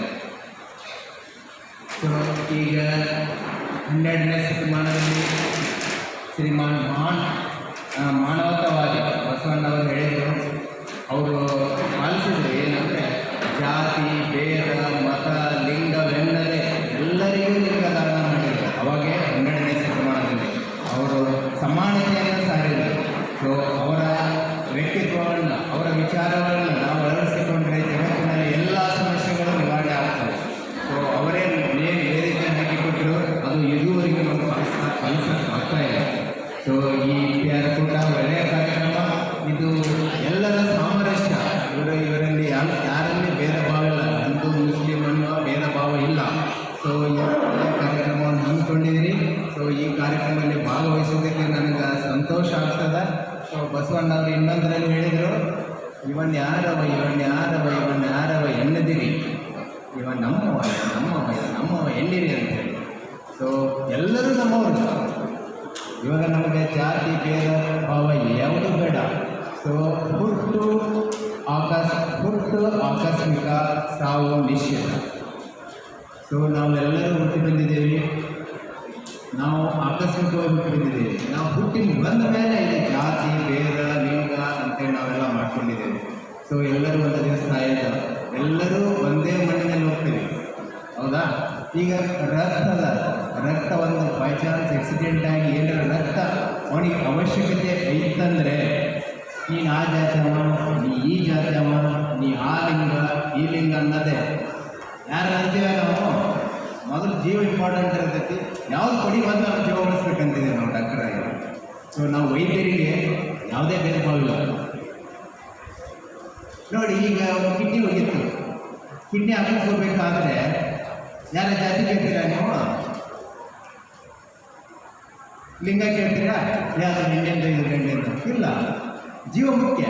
ಸೊ ಈಗ 12ನೇ ಶತಮಾನದಲ್ಲಿ ಶ್ರೀಮಾನ್ ಮಾನವತಾವಾದಿ ಬಸವಣ್ಣವರು ಹೇಳಿದರು. ಅವರು ಪಾಲಿಸಿದ್ರು ಏನಂದರೆ ಜಾತಿ, ಭೇದ, ಮತ, ಲಿಂಗವೆನ್ನದೇ ಎಲ್ಲರಿಗೂ ಲಿಂಗದಾನ ಮಾಡಿದರು. ಅವಾಗೇ 12ನೇ ಶತಮಾನದಲ್ಲಿ ಅವರು ಸಮಾನತೆಯನ್ನು ಸಾರಿದರು. ಸೊ ಅವರ ವ್ಯಕ್ತಿತ್ವಗಳನ್ನು, ಅವರ ವಿಚಾರಗಳನ್ನು ನಾವು ಅಳವಡಿಸಿಕೊಂಡ್ರೆ ಜಗತ್ತಿನಲ್ಲಿ ಎಲ್ಲ ಸಮಸ್ಯೆಗಳು ನಿವಾರಣೆ ಆಗ್ತವೆ. ಸೊ ಅವರೇ ಏನು ವೇದಿಕೆ ಹಾಕಿಕೊಟ್ಟರು, ಅದು ಇದುವರೆಗೂ ನಾವು ಕಲಿಸೋಕ್ಕೆ ಆಗ್ತಾ ಇಲ್ಲ. ಸೊ ಈ ಕೂಟ ಒಳ್ಳೆಯ ಕಾರ್ಯಕ್ರಮ. ಇದು ಎಲ್ಲರ ಸಾಮರಸ್ಯ. ಇವರಲ್ಲಿ ಯಾರಲ್ಲಿ ಭೇದ ಭಾವ ಇಲ್ಲ, ಹಿಂದೂ ಮುಸ್ಲಿಂ ಅನ್ನುವ ಭೇದ ಭಾವ ಇಲ್ಲ. ಸೊ ಈ ಕಾರ್ಯಕ್ರಮವನ್ನು ಹಮ್ಮಿಕೊಂಡಿದ್ದೀರಿ. ಸೊ ಈ ಕಾರ್ಯಕ್ರಮದಲ್ಲಿ ಭಾಗವಹಿಸೋದಕ್ಕೆ ನನಗೆ ಸಂತೋಷ ಆಗ್ತದೆ. ಸೊ ಬಸವಣ್ಣವರು ಇನ್ನೊಂದರಲ್ಲಿ ಹೇಳಿದರು, ಇವನ್ ಯಾರವ ಎನ್ನದಿರಿ, ಇವ ನಮ್ಮವ ಎನ್ನಿರಿ ಅಂತ ಹೇಳಿ. ಸೊ ಎಲ್ಲರೂ ನಮ್ಮವರು. ಇವಾಗ ನಮಗೆ ಜಾತಿ, ಭೇದ ಭಾವ ಯಾವುದೂ ಬೇಡ. ಸೊ ಹುಟ್ಟು ಆಕಸ್ಮಿಕ, ಸಾವು ನಿಶ್ಚಿತ. ಸೊ ನಾವೆಲ್ಲರೂ ಹುಟ್ಟಿ ಬಂದಿದ್ದೇವೆ. ನಾವು ಆಕಸ್ಮಿಕವಾಗಿ ಹುಟ್ಟಿ ಬಂದಿದ್ದೇವೆ. ನಾವು ಹುಟ್ಟಿ ಬಂದ ಮೇಲೆ ಇಲ್ಲಿ ಜಾತಿ, ಭೇದ, ಲಿಂಗ ಅಂತೇಳಿ ನಾವೆಲ್ಲ ಮಾಡ್ಕೊಂಡಿದ್ದೇವೆ. ಸೊ ಎಲ್ಲರೂ ಒಂದು ದಿವಸ ಸಾಯಿದ್ದಾರೆ. ಎಲ್ಲರೂ ಒಂದೇ ಮಣ್ಣಿನಲ್ಲಿ ಹೋಗ್ತೀವಿ, ಹೌದಾ? ಈಗ ರಕ್ತ ಒಂದು ಬೈ ಚಾನ್ಸ್ ಆಕ್ಸಿಡೆಂಟ್ ಆಗಿ ಏನಾರ ರಕ್ತ ಅವನಿಗೆ ಅವಶ್ಯಕತೆ ಐತಂದರೆ, ನೀನು ಆ ಜಾತಿಯವ, ನೀ ಈ ಜಾತಿಯವ, ನೀ ಆ ಲಿಂಗ ಈ ಲಿಂಗ ಅನ್ನೋದೇ ಯಾರು ಅಂತೀವಿ ನಾವು. ಮೊದಲು ಜೀವ ಇಂಪಾರ್ಟೆಂಟ್ ಇರ್ತೈತಿ. ಯಾವ್ದು ಕೊಡಿ ಬಂದು ನಾವು ಜೀವ ಉಳಿಸ್ಬೇಕಂತಿದ್ದೀವಿ ನಾವು ಡಾಕ್ಟರಾಗಿ. ಸೊ ನಾವು ವೈದ್ಯರಿಗೆ ಯಾವುದೇ ಭೇದ ಭಾವ ಇಲ್ಲ. ನೋಡಿ, ಈಗ ಕಿಡ್ನಿ ಹೋಗಿತ್ತು, ಕಿಡ್ನಿ ಹಾಕಿಸ್ಕೋಬೇಕಾದ್ರೆ ಯಾರ ಜಾತಿ ಕೇಳ್ತೀರಾ ನೀವು? ಲಿಂಗ ಕೇಳ್ತೀರಾ? ಯಾರು ಗಂಡೆಂದು ಇಲ್ಲ, ಜೀವ ಮುಖ್ಯ.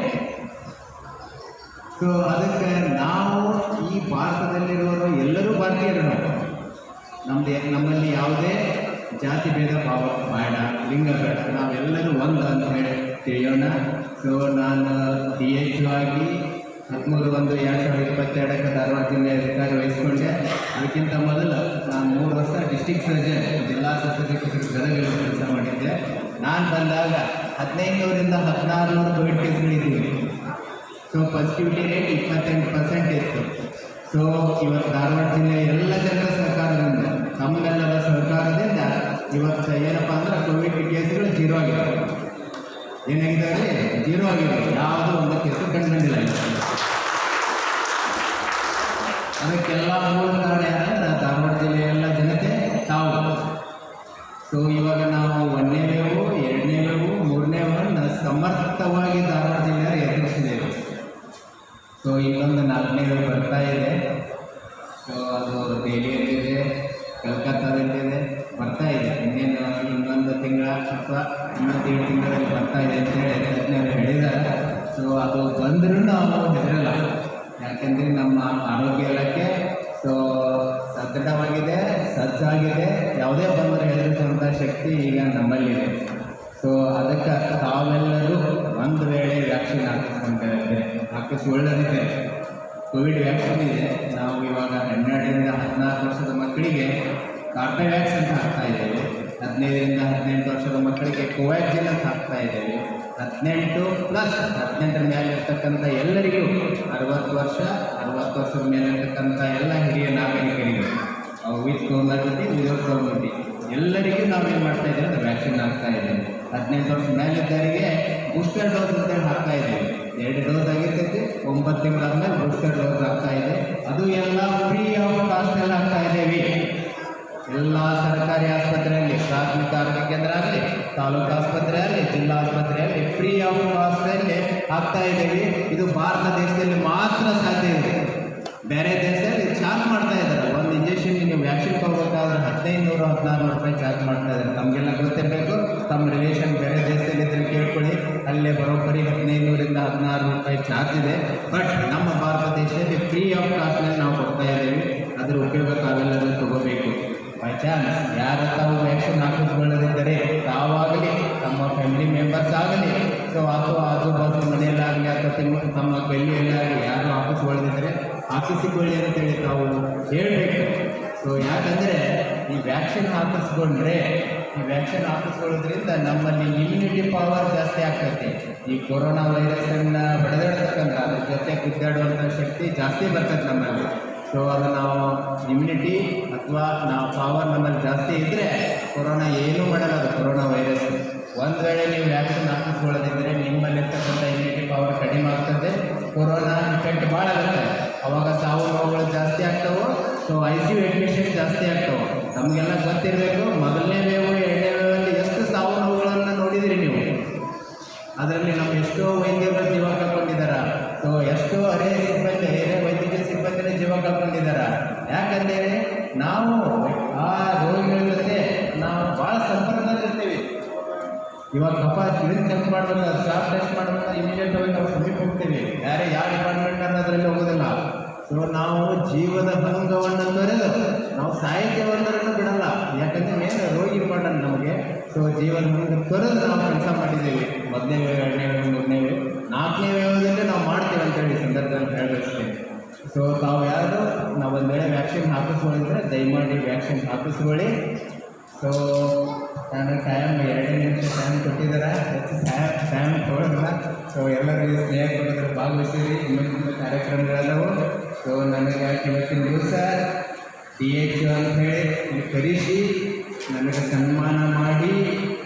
ಸೊ ಅದಕ್ಕೆ ನಾವು ಈ ಭಾರತದಲ್ಲಿರುವವರು ಎಲ್ಲರೂ ಭಾರತೀಯರು. ನಮ್ಮಲ್ಲಿ ಯಾವುದೇ ಜಾತಿ ಭೇದ ಭಾವ ಬೇಡ, ಲಿಂಗ ಬೇಡ, ನಾವೆಲ್ಲರೂ ಒಂದು ಅಂತ ಹೇಳಿ ತಿಳಿಯೋಣ. ಸೊ ನಾನು DHO ಆಗಿ 13/1/2022 ಧಾರವಾಡ ಜಿಲ್ಲೆ ಅಧಿಕಾರಿ ವಹಿಸ್ಕೊಂಡೆ. ಅದಕ್ಕಿಂತ ಮೊದಲು ನಾನು 3 ವರ್ಷ ಡಿಸ್ಟ್ರಿಕ್ಟ್ ಸರ್ಜನ್, ಜಿಲ್ಲಾ ಶಸ್ತ್ರಚಿಕಿತ್ಸಕ ಗದಗಲ್ಲಿ ಕೆಲಸ ಮಾಡಿದ್ದೆ. ನಾನು ಬಂದಾಗ 1500ರಿಂದ 1600 ಕೋವಿಡ್ ಕೇಸ್ಗಳಿದ್ದೀವಿ. ಸೊ ಪಾಸಿಟಿವಿಟಿ ರೇಟ್ 28% ಇತ್ತು. ಸೊ ಇವತ್ತು ಧಾರವಾಡ ಜಿಲ್ಲೆ ಎಲ್ಲ ಜನರ ಸಹಕಾರದಿಂದ, ತಮ್ಮೆಲ್ಲರ ಸಹಕಾರದಿಂದ ಇವತ್ತು ಏನಪ್ಪ ಅಂದ್ರೆ ಕೋವಿಡ್ ಕೇಸ್ಗಳು 0 ಆಗಿದ್ದಾವೆ. ಏನಾಗಿದ್ದಾವೆ? 0 ಆಗಿದ್ದಾವೆ. ಯಾವುದೋ ಒಂದು ಕೇಸು ಕಂಡುಬಂದಿಲ್ಲ. ಅದಕ್ಕೆಲ್ಲ ಮೂಲ ಕಾರಣ ಏನಂದ್ರೆ ಧಾರವಾಡ ಜಿಲ್ಲೆಯೆಲ್ಲ ಜನತೆ ತಾವು. ಸೊ ಇವಾಗ ನಾವು 1ನೇ ವೇವು, 2ನೇ ವೇವು, 3ನೇ ವೇವನ್ನು ಸಮರ್ಥವಾಗಿ ಧಾರವಾಡ ಜಿಲ್ಲೆಯ ಎದುರಿಸಿದ್ದೇವೆ. ಸೊ ಇನ್ನೊಂದು 4ನೇ ವೇವ್ ಬರ್ತಾ ಇದೆ. ಸೊ ಅದು ದೆಹಲಿಯಲ್ಲಿದೆ, ಕಲ್ಕತ್ತಾದಲ್ಲಿದೆ, ಬರ್ತಾ ಇದೆ. ಇನ್ನೊಂದು ತಿಂಗಳ ಅಥವಾ ಇನ್ನೊಂದು 2 ತಿಂಗಳಲ್ಲಿ ಬರ್ತಾ ಇದೆ ಅಂತೇಳಿ ತಜ್ಞರು ಹೇಳಿದ್ದಾರೆ. ಸೊ ಅದು ಬಂದರೂ ನಾವು ಹೆದರಲ್ಲ. ಯಾಕೆಂದರೆ ನಮ್ಮ ಆರೋಗ್ಯ ಇಲಾಖೆ ಸೊ ಸದೃಢವಾಗಿದೆ, ಸಜ್ಜಾಗಿದೆ. ಯಾವುದೇ ಬಂದರೆ ಹೆದರಿಸುವಂಥ ಶಕ್ತಿ ಈಗ ನಮ್ಮಲ್ಲಿದೆ. ಸೊ ಅದಕ್ಕೆ ತಾವೆಲ್ಲರೂ ಒಂದು ವೇಳೆ ವ್ಯಾಕ್ಸಿನ್ ಹಾಕಿಸಿಕೊಳ್ಳದಿದ್ದರೆ ಕೋವಿಡ್ ವ್ಯಾಕ್ಸಿನ್ ಇದೆ. ನಾವು ಇವಾಗ 12ರಿಂದ 14 ವರ್ಷದ ಮಕ್ಕಳಿಗೆ ಕಾರ್ಬೆವ್ಯಾಕ್ಸ್ ಅಂತ ಹಾಕ್ತಾ ಇದ್ದೇವೆ. 15ರಿಂದ 18 ವರ್ಷದ ಮಕ್ಕಳಿಗೆ ಕೋವ್ಯಾಕ್ಸಿನ್ ಅಂತ ಹಾಕ್ತಾ ಇದ್ದೇವೆ. 18+18ರ ಮೇಲೆ ಇರ್ತಕ್ಕಂಥ ಎಲ್ಲರಿಗೂ 60 ವರ್ಷದ ಮೇಲೆ ಇರ್ತಕ್ಕಂಥ ಎಲ್ಲ ಹಿರಿಯ ನಾಗರಿಕರಿಗೆ ವಿತ್ ಕೋಮರ್ಬಿಟಿ, ವಿದೌಟ್ ಕೋಮರ್ಬಿಟಿ ಎಲ್ಲರಿಗೂ ನಾವೇನು ಮಾಡ್ತಾ ಇದ್ದೇವೆ ಅಂದರೆ ವ್ಯಾಕ್ಸಿನ್ ಹಾಕ್ತಾ ಇದ್ದೇವೆ. 18 ವರ್ಷ ಮೇಲಿದ್ದವರಿಗೆ ಬೂಸ್ಟರ್ ಡೋಸ್ ಅಂತೇಳಿ ಹಾಕ್ತಾ ಇದ್ದೇವೆ. 2 ಡೋಸ್ ಆಗಿರ್ತೈತಿ, 9 ತಿಂಗಳಾದ್ಮೇಲೆ ಬೂಸ್ಟರ್ ಡೋಸ್ ಆಗ್ತಾ ಇದೆ. ಅದು ಎಲ್ಲ ಫ್ರೀ ಆಫ್ ಕಾಸ್ಟ್ ಎಲ್ಲ ಹಾಕ್ತಾ ಇದ್ದೇವೆ. ಎಲ್ಲ ಸರ್ಕಾರಿ ಆಸ್ಪತ್ರೆಯಲ್ಲಿ, ಪ್ರಾಥಮಿಕ ಆರೋಗ್ಯ ಕೇಂದ್ರ ಆಗಲಿ, ತಾಲೂಕು ಆಸ್ಪತ್ರೆ ಆಗಲಿ, ಜಿಲ್ಲಾ ಆಸ್ಪತ್ರೆ ಆಗಲಿ ಫ್ರೀ ಆಫ್ ಕಾಸ್ಟಲ್ಲಿ ಹಾಕ್ತಾ ಇದ್ದೇವೆ. ಇದು ಭಾರತ ದೇಶದಲ್ಲಿ ಮಾತ್ರ ಸಾಧ್ಯ ಇದೆ. ಬೇರೆ ದೇಶದಲ್ಲಿ ಚಾರ್ಜ್ ಮಾಡ್ತಾ ಇದ್ದಾರೆ. ಒಂದು ಇಂಜೆಕ್ಷನ್ ನೀವು ವ್ಯಾಕ್ಸಿನ್ ತಗೋಬೇಕಾದ್ರೆ 1500-1600 ರೂಪಾಯಿ ಚಾರ್ಜ್ ಮಾಡ್ತಾ ಇದ್ದಾರೆ. ನಮಗೆಲ್ಲ ಗೊತ್ತಿರಬೇಕು. ತಮ್ಮ ರಿಲೇಷನ್ ಬೇರೆ ದೇಶದಲ್ಲಿ ಇದ್ದರೆ ಕೇಳ್ಕೊಳ್ಳಿ, ಅಲ್ಲೇ ಬರೋಬ್ಬರಿ 1500ರಿಂದ 1600 ರೂಪಾಯಿ ಚಾರ್ಜ್ ಇದೆ. ಬಟ್ ನಮ್ಮ ಭಾರತ ದೇಶದಲ್ಲಿ ಫ್ರೀ ಆಫ್ ಕಾಸ್ಟ್ನಲ್ಲಿ ನಾವು ಕೊಡ್ತಾ ಇದ್ದೇವೆ. ಅದರ ಉಪಯೋಗ ತಾವೆಲ್ಲರೂ ತಗೋಬೇಕು. ಬೈ ಚಾನ್ಸ್ ಯಾರು ತಾವು ವ್ಯಾಕ್ಸಿನ್ ಹಾಕಿಸ್ಕೊಳ್ಳದಿದ್ದರೆ ತಾವಾಗಲಿ, ತಮ್ಮ ಫ್ಯಾಮಿಲಿ ಮೆಂಬರ್ಸ್ ಆಗಲಿ, ಸೊ ಅಥವಾ ಆಜುಬಾಜು ಮನೆಯಲ್ಲಾಗಲಿ ಅಥವಾ ತಮ್ಮ ಗಲ್ಲಿಯಲ್ಲಾಗಲಿ ಯಾರು ಹಾಕಿಸ್ಕೊಳ್ಳದಿದ್ದರೆ ಹಾಕಿಸಿಕೊಳ್ಳಿ ಅಂತೇಳಿ ತಾವು ಹೇಳಬೇಕು. ಸೊ ಯಾಕಂದರೆ ಈ ವ್ಯಾಕ್ಸಿನ್ ಹಾಕಿಸ್ಕೊಳ್ಳೋದ್ರಿಂದ ನಮ್ಮಲ್ಲಿ ಇಮ್ಯುನಿಟಿ ಪವರ್ ಜಾಸ್ತಿ ಆಗ್ತೈತಿ. ಈ ಕೊರೋನಾ ವೈರಸ್ಸನ್ನು ಬಡಿದಾಡ್ತಕ್ಕಂಥ ಅದ್ರ ಜೊತೆ ಗುದ್ದಾಡುವಂಥ ಶಕ್ತಿ ಜಾಸ್ತಿ ಬರ್ತೈತೆ ನಮ್ಮಲ್ಲಿ. ಸೊ ಅದು ನಾವು ಇಮ್ಯುನಿಟಿ ಅಥವಾ ನಾವು ಪವರ್ ನಮ್ಮಲ್ಲಿ ಜಾಸ್ತಿ ಇದ್ದರೆ ಕೊರೋನಾ ಏನೂ ಮಾಡಲ್ಲ. ಅದು ಕೊರೋನಾ ವೈರಸ್ ಒಂದು ವೇಳೆ ನೀವು ವ್ಯಾಕ್ಸಿನ್ ಹಾಕಿಸ್ಕೊಳ್ಳೋದಿದ್ದರೆ ನಿಮ್ಮಲ್ಲಿರ್ತಕ್ಕಂಥ ಇಮ್ಯುನಿಟಿ ಪವರ್ ಕಡಿಮೆ ಆಗ್ತದೆ. ಕೊರೋನಾ ಇಫೆಕ್ಟ್ ಭಾಳ ಆಗುತ್ತೆ. ಅವಾಗ ಸಾವು ನೋವುಗಳು ಜಾಸ್ತಿ ಆಗ್ತವೆ. ಸೊ ICU ಅಡ್ಮಿಷನ್ ಜಾಸ್ತಿ ಆಗ್ತವೆ. ನಮಗೆಲ್ಲ ಗೊತ್ತಿರಬೇಕು, 1ನೇ ವೇವು 2ನೇ ವೇವಲ್ಲಿ ಎಷ್ಟು ಸಾವು ನೋವುಗಳನ್ನು ನೋಡಿದಿರಿ ನೀವು. ಅದರಲ್ಲಿ ನಮ್ಮ ಎಷ್ಟೋ ವೈದ್ಯರು ಜೀವ ಕಳ್ಕೊಂಡಿದ್ದಾರೆ. ಸೊ ಎಷ್ಟೋ ಹಿರಿಯ ವೈದ್ಯಕೀಯ ಸಿಬ್ಬಂದಿನ ಜೀವ ಕಳ್ಕೊಂಡಿದ್ದಾರೆ. ಯಾಕಂದರೆ ನಾವು ಆ ರೋಗಿಗಳ ಜೊತೆ ನಾವು ಭಾಳ ಸಂಪರ್ಕದಲ್ಲಿರ್ತೀವಿ. ಇವಾಗ ಕಫ ಚೆಕ್ ಮಾಡಬೇಕು, ಸ್ಟಾಫ್ ಟೆಸ್ಟ್ ಮಾಡಬೇಕು, ಇಮಿಡಿಯೇಟ್ ಆಗಿ ನಾವು ಸಮೀಪ ಹೋಗ್ತೀವಿ. ಬೇರೆ ಯಾವ ಡಿಪಾರ್ಟ್ಮೆಂಟ್ ಅದರಲ್ಲಿ ಹೋಗೋದಿಲ್ಲ. ಸೊ ನಾವು ಜೀವದ ಭಂಗವನ್ನು ತೊರೆದು ನಾವು ಸಾಹಿತ್ಯವನ್ನರನ್ನು ಬಿಡಲ್ಲ. ಯಾಕಂದರೆ ಏನು ರೋಗಿ ಇಂಪಾರ್ಟೆಂಟ್ ನಮಗೆ. ಸೊ ಜೀವನ ಭಂಗ ತೊರೆದು ನಾವು ಕೆಲಸ ಮಾಡಿದ್ದೀವಿ. 1ನೇ ವೇವ್, 2ನೇ ವೇವ್, 3ನೇ ವೇವ್, 4ನೇ ವೇವದಲ್ಲೇ ನಾವು ಮಾಡ್ತೀವಿ ಅಂತೇಳಿ ಸಂದರ್ಭದಲ್ಲಿ ಹೇಳಬಯಸ್ತೀನಿ. ಸೊ ತಾವು ಯಾರು ನಾವು ಒಂದು ವೇಳೆ ವ್ಯಾಕ್ಸಿನ್ ಹಾಕಿಸ್ಕೊಂಡಿದ್ರೆ ದಯಮಾಡಿ ವ್ಯಾಕ್ಸಿನ್ ಹಾಕಿಸ್ಕೊಳ್ಳಿ. ಸೊ ನಾನು ಟೈಮ್ 2 ನಿಮಿಷ ಟೈಮ್ ಕೊಟ್ಟಿದ್ದಾರೆ, ಹೆಚ್ಚು ಟೈಮ್ ತೊಗೊಳ್ಳೋದಿಲ್ಲ. ಸೊ ಎಲ್ಲರಿಗೂ ಸ್ನೇಹಿತರು ಭಾಗವಹಿಸಿರಿ. ಇನ್ನೊಂದು ಕಾರ್ಯಕ್ರಮಗಳೆಲ್ಲವೂ. ಸೊ ನನಗೆ ಇವತ್ತಿನ ದಿವಸ DH ಅಂತ ಹೇಳಿ ಇಲ್ಲಿ ಕರೆಸಿ ನನಗೆ ಸನ್ಮಾನ ಮಾಡಿ,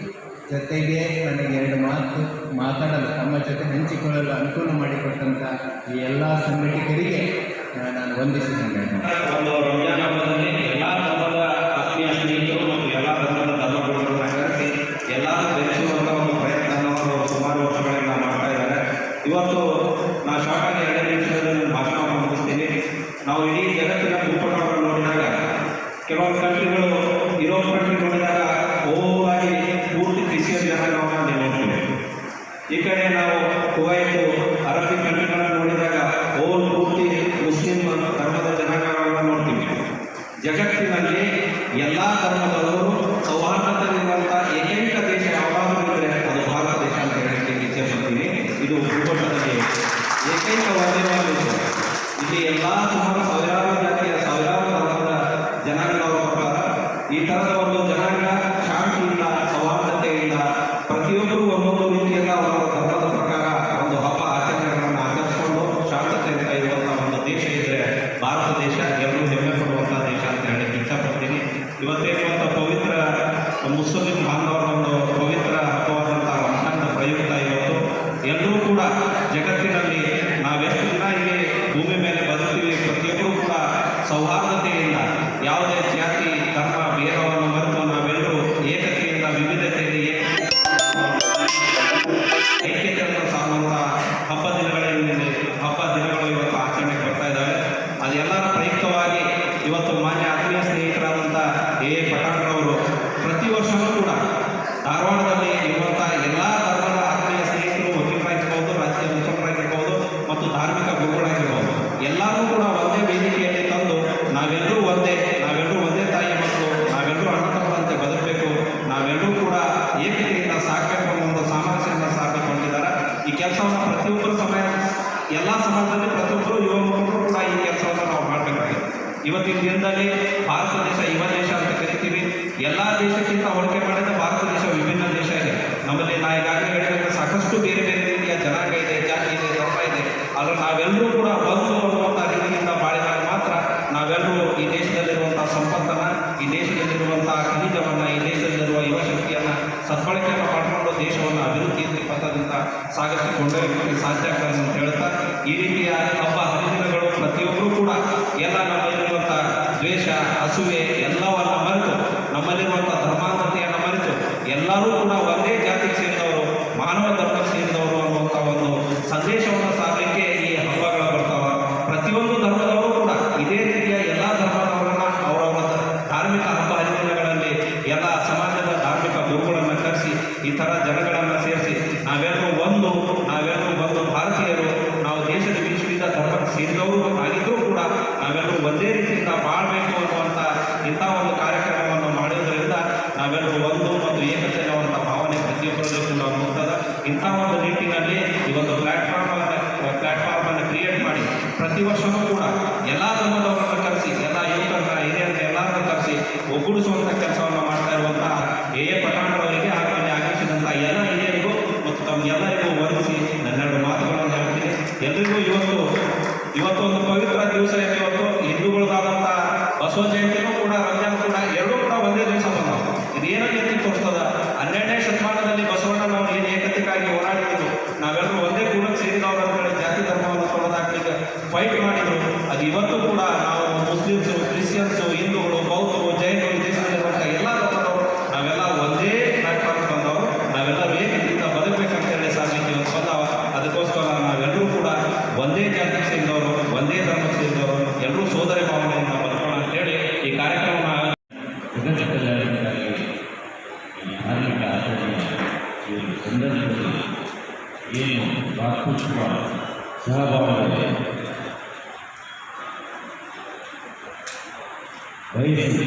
ಜೊತೆಗೆ ನನಗೆ 2 ಮಾತು ಮಾತಾಡಲು ತಮ್ಮ ಜೊತೆ ಹಂಚಿಕೊಳ್ಳಲು ಅನುಕೂಲ ಮಾಡಿಕೊಟ್ಟಂಥ ಈ ಎಲ್ಲ ಸಂಘಟಕರಿಗೆ ನಾನು ವಂದಿಸಿದ್ದೇನೆ. ಒಂದು ರಂಜಾನ್ ಹಬ್ಬದಲ್ಲಿ ಎಲ್ಲ ಧರ್ಮದ ಆತ್ಮೀಯ ಸ್ನೇಹಿತರು ಮತ್ತು ಎಲ್ಲ ಧರ್ಮದ ಧರ್ಮಗುರುಗಳನ್ನು ಸೇರಿಸಿ ಎಲ್ಲರೂ ಬೆಳೆಸುವಂಥ ಒಂದು ಪ್ರಯತ್ನವನ್ನು ಸುಮಾರು ವರ್ಷಗಳಿಂದ ಮಾಡ್ತಾ ಇದ್ದಾರೆ. ಇವತ್ತು ನಾವು ಶಾರ್ಟಾಗಿ 2 ನಿಮಿಷದಲ್ಲಿ ನಾನು ಭಾಷಣವನ್ನು ಮುಗಿಸ್ತೀನಿ. ನಾವು ಇಡೀ ಜಗತ್ತಿನ ಭೂಪಟವನ್ನು ನೋಡಿದಾಗ ಕೆಲವೊಂದು ಕಂಟ್ರಿಗಳು, ಯುರೋಪ್ ಕಂಟ್ರಿ ನೋಡಿದಾಗ ಓವಾಗಿ ಪೂರ್ತಿ ಕ್ರಿಶ್ಚಿಯನ್ ಜನಾಂಗವನ್ನು ನಾವು ನೋಡ್ತೀವಿ. ಈ ಕಡೆ ನಾವು ಕುವೈಟ್, ಅರಬಿಕ್ ಕಂಟ್ರಿಗಳನ್ನು ನೋಡಿದಾಗ ಪೂರ್ತಿ ಮುಸ್ಲಿಂ ಧರ್ಮದ ಜನಾಂಗಗಳನ್ನು ನೋಡ್ತೀವಿ. ಜಗತ್ತಿನಲ್ಲಿ ಎಲ್ಲ ಧರ್ಮದವರು ಸೌಹಾರ್ದತೆಯಲ್ಲಿರುವಂಥ ಏಕೈಕ ದೇಶ ಯಾವಾಗಲೂ ಇದ್ದರೆ ಅದು ಭಾರತ ದೇಶ ಅಂತ ಹೇಳಲಿಕ್ಕೆ ಇಚ್ಛೆಪಡ್ತೀನಿ. ಇದು ಭೂಪಟದಲ್ಲಿ ಏಕೈಕ ಒಂದೇವಾದ ದೇಶ. ಇಲ್ಲಿ ಎಲ್ಲ ಸುಮಾರು ಸಾವಿರಾರು ಜಾತಿಯ ಸಾವಿರಾರು ಧರ್ಮದ ಜನಾಂಗದವರ ಪ್ರಕಾರ ಈ ಥರದ ಒಂದು ಜನಾಂಗ ಶಾಂತಿಯಿಂದ, ಸೌಹಾರ್ದತೆಯಿಂದ ಪ್ರತಿಯೊಬ್ಬರೂ ಒಂದೊಂದು ರೀತಿಯಿಂದ ಅವರ ಧರ್ಮದ ಪ್ರಕಾರ ಒಂದು ಹಬ್ಬ ಆಚರಣೆಗಳನ್ನು ಆಚರಿಸಿಕೊಂಡು ಶಾಂತತೆಯಿಂದ ಇರುವಂಥ ಒಂದು ದೇಶ ಇದ್ದರೆ ಭಾರತ ದೇಶ ಎಲ್ಲರೂ ಹೆಮ್ಮೆ ಪಡುವಂಥ ದೇಶ ಅಂತ ಹೇಳಲಿಕ್ಕೆ ಇಷ್ಟಪಡ್ತೀನಿ. ಇವತ್ತೇನುವಂಥ ಪವಿತ್ರ ಪಟಾಣ್ರವರು ಪ್ರತಿ ವರ್ಷವೂ ಕೂಡ ಧಾರವಾಡದಲ್ಲಿ ಇರುವಂಥ ಎಲ್ಲ ಧರ್ಮದ ಆತ್ಮೀಯ ಸ್ನೇಹಿತರು ವಕೀಲರಾಗಿರ್ಬೋದು, ರಾಜಕೀಯ ಮುಖಂಡರಾಗಿರ್ಬೋದು ಮತ್ತು ಧಾರ್ಮಿಕ ಗುರುಗಳಾಗಿರ್ಬೋದು ಎಲ್ಲರೂ ಕೂಡ ಒಂದೇ ವೇದಿಕೆಯಲ್ಲಿ ತಂದು ನಾವೆಲ್ಲರೂ ಒಂದೇ ತಾಯಿಯ ಮಕ್ಕಳು, ನಾವೆಲ್ಲರೂ ಅಣ್ಣ ತಮ್ಮಂತೆ ಬದುಕಬೇಕು, ನಾವೆಲ್ಲರೂ ಕೂಡ ಏಕತೆಯಿಂದ ಸಾಕಬೇಕು ಅನ್ನೋ ಒಂದು ಸಾಮರಸ್ಯದಿಂದ ಸಾಕಿಕೊಂಡಿದ್ದಾರೆ. ಈ ಕೆಲಸವನ್ನು ಪ್ರತಿಯೊಬ್ಬರು ಎಲ್ಲ ಸಮಾಜದಲ್ಲಿ ಪ್ರತಿಯೊಬ್ಬರು ಯುವ ಮುಖಂಡರು ಕೂಡ ಈ ಕೆಲಸವನ್ನು ನಾವು ಮಾಡಬೇಕಾಗಿದೆ. ಇವತ್ತಿನ ದಿನದಲ್ಲಿ ಭಾರತ ದೇಶ ಯುವ ದೇಶ ಅಂತ ಕರಿತೀವಿ. ಎಲ್ಲ ದೇಶಕ್ಕಿಂತ ಹೋಲಿಕೆ ಮಾಡಿದ ಭಾರತ ದೇಶ ವಿಭಿನ್ನ ದೇಶ ಇದೆ. ನಮ್ಮಲ್ಲಿ ನಾ ಈಗಾಗಲೇ ಹೇಳಿದಂತೆ ಸಾಕಷ್ಟು ಬೇರೆ ಬೇರೆ ರೀತಿಯ ಜನಾಂಗ ಇದೆ, ಜಾತಿ ಇದೆ, ಧರ್ಮ ಇದೆ. ಆದರೆ ನಾವೆಲ್ಲರೂ ಕೂಡ ಒಂದು ಅನ್ನುವಂಥ ರೀತಿಯಿಂದ ಬಾಳಿದಾಗ ಮಾತ್ರ ನಾವೆಲ್ಲರೂ ಈ ದೇಶದಲ್ಲಿರುವಂಥ ಸಂಪತ್ತನ್ನು, ಈ ದೇಶದಲ್ಲಿರುವಂಥ ಖನಿಜವನ್ನು, ಈ ದೇಶದಲ್ಲಿರುವ ಯುವಶಕ್ತಿಯನ್ನು ಸದ್ಬಳಕೆಯನ್ನು ಮಾಡಿಕೊಂಡು ದೇಶವನ್ನು ಅಭಿವೃದ್ಧಿ ಪಥದಿಂದ ಸಾಗಿಸಿ ಕೊಂಡೊಯ್ಯಲಿಕ್ಕೆ ಸಾಧ್ಯ ಆಗ್ತದೆ ಅಂತ ಹೇಳ್ತಾ, ಈ ರೀತಿಯ ಹಬ್ಬ ಹರಿದಿನಗಳು ಪ್ರತಿಯೊಬ್ಬರೂ ಕೂಡ ಎಲ್ಲ ನಮ್ಮಲ್ಲಿರುವಂಥ ದ್ವೇಷ, ಅಸೂಯೆ ಎಲ್ಲವನ್ನು ಮರೆತು, ನಮ್ಮಲ್ಲಿರುವಂಥ ಧರ್ಮಾಂಧತೆಯನ್ನು ಮರೆತು ಎಲ್ಲರೂ ಕೂಡ ಒಂದೇ ಜಾತಿಗೆ ಸೇರಿದವರು, ಮಾನವ ಧರ್ಮಕ್ಕೆ ಸೇರಿದವರು ಅನ್ನುವಂಥ ಒಂದು ಸಂದೇಶವನ್ನು ಸಾರಲಿಕ್ಕೆ ಈ ಹಬ್ಬಗಳು ಬರ್ತಾವ. ಪ್ರತಿಯೊಂದು ಧರ್ಮದವರು ಕೂಡ ಇದೇ ರೀತಿಯ ಎಲ್ಲ ಧರ್ಮದವರನ್ನು ಅವರವರ ಧಾರ್ಮಿಕ ಹಬ್ಬ ಹರಿದಿನಗಳಲ್ಲಿ ಎಲ್ಲ ಸಮಾಜದ ಧಾರ್ಮಿಕ ಗುರುಗಳನ್ನು ಕರೆಸಿ ಈ ಥರ ಜನಗಳನ್ನು ಸೇರಿಸಿ ನಾವೆಲ್ಲರೂ ಒಂದು ಭಾರತೀಯರು, ನಾವು ದೇಶದ ವಿಶ್ವದ ಧರ್ಮಕ್ಕೆ ಸೇರಿದವರು ಆಗಿದ್ದರೂ ಕೂಡ ನಾವೆಲ್ಲರೂ ಒಂದೇ ರೀತಿಯಿಂದ ಬಾಳಬೇಕು ಅನ್ನುವಂಥ ಇಂಥ ಒಂದು ಕಾರ್ಯಕ್ರಮವನ್ನು ಮಾಡೋದರಿಂದ ನಾವೆಲ್ಲರೂ ಒಂದು ಮತ್ತು ಏಕತೆ ಅನ್ನುವಂಥ ಭಾವನೆ ಪ್ರತಿಯೊಬ್ಬರಲ್ಲೂ ಕೂಡ ಹೋಗ್ತದೆ. ಇಂಥ ಒಂದು ನಿಟ್ಟಿನಲ್ಲಿ ಈ ಒಂದು ಪ್ಲ್ಯಾಟ್ಫಾರ್ಮನ್ನು ಕ್ರಿಯೇಟ್ ಮಾಡಿ ಪ್ರತಿ ವರ್ಷವೂ ಕೂಡ ಎಲ್ಲ ಧರ್ಮದವರನ್ನು ಕರೆಸಿ, ಎಲ್ಲ ಯುವಕರನ್ನ, ಹಿರಿಯರನ್ನ ಎಲ್ಲರನ್ನ ಕರೆಸಿ ಒಗ್ಗೂಡಿಸುವಂಥ ಕೆಲಸವನ್ನು ಮಾಡ್ತಾ ಇರುವಂಥ ಪಟಾಣ್ರವರಿಗೆ ಹಾಗೂ ಅಲ್ಲಿ ಆಗಮಿಸಿದಂಥ ಎಲ್ಲ ಹಿರಿಯರಿಗೂ ಮತ್ತು ತಮಗೆಲ್ಲರಿಗೂ ವಂದಿಸಿ ನನ್ನೆರಡು ಮಾತುಗಳನ್ನು ಹೇಳ್ತೀನಿ. ಎಲ್ರಿಗೂ ಇವತ್ತು ಒಂದು ಪವಿತ್ರ ದಿವಸ ಇದೆ. ಇವತ್ತು ಹಿಂದೂಗಳದಾದಂಥ ಬಸವ ಜಯಂತಿನೂ ಕೂಡ ರಂಜಾನ್ ಕೂಡ ಎರಡೂ ಕೂಡ ಒಂದೇ ದಿವಸ ಬಂದವು. ಇದೇನೋ ಎತ್ತಿ ತೋರಿಸ್ತದ 12ನೇ ಶತಮಾನದಲ್ಲಿ ಬಸವಣ್ಣ ನಾವು ಏನು ಏಕತೆಗಾಗಿ ಹೋರಾಡಿದ್ರು, ನಾವೆಲ್ಲರೂ ಒಂದೇ ಕೂಡಕ್ಕೆ ಸೇರಿದವರು ಅಂತ ಹೇಳಿ ಜಾತಿ ಧರ್ಮವನ್ನು ತೊಡೆದಾಕ್ಲಿಕ್ಕೆ ಫೈಟ್ ಮಾಡಿದ್ರು. ಅದು ಇವತ್ತು ಕೂಡ ನಾವು ಮುಸ್ಲಿಮ್ಸು, ಕ್ರಿಶ್ಚಿಯನ್ಸು, ಹಿಂದೂಗಳು, ಬೌದ್ಧರು, ಜೈನರು, ದೇಶದಲ್ಲಿರುವಂಥ ಎಲ್ಲ ಧರ್ಮದವರು ನಾವೆಲ್ಲ ಒಂದೇ ಪ್ಲಾಟ್ಫಾರ್ಮ್ ಬಂದವರು. ನಾವೆಲ್ಲರೂ ಏಕತೆಯಿಂದ ಬದುಕಬೇಕಂತ ಹೇಳಿ ಸಾಧಲಿಕ್ಕೆ ಇವತ್ತು ಬಂದವ. ಅದಕ್ಕೋಸ್ಕರ ನಾವೆಲ್ಲರೂ ಕೂಡ ಒಂದೇ ಜಾತಿಗೆ ಸೇರಿದವರು, ಒಂದೇ ಧರ್ಮಕ್ಕೆ ಸೇರಿದವರು, ಎಲ್ಲರೂ ಸೋದರಿ ಭಾವನೆಯಿಂದ ಬದುಕೋಣ ಅಂತೇಳಿ ಈ ಕಾರ್ಯಕ್ರಮ ಜಗತ್ತಿನಲ್ಲಿ ಧಾರ್ಮಿಕ ಆಚರಣೆಯ ಈ ಸಂದರ್ಭದಲ್ಲಿ ಏನು ಪ್ರಾಕೃತಿಕ ಸಹಭಾಗಿತ್ವ ಬಯಸಿ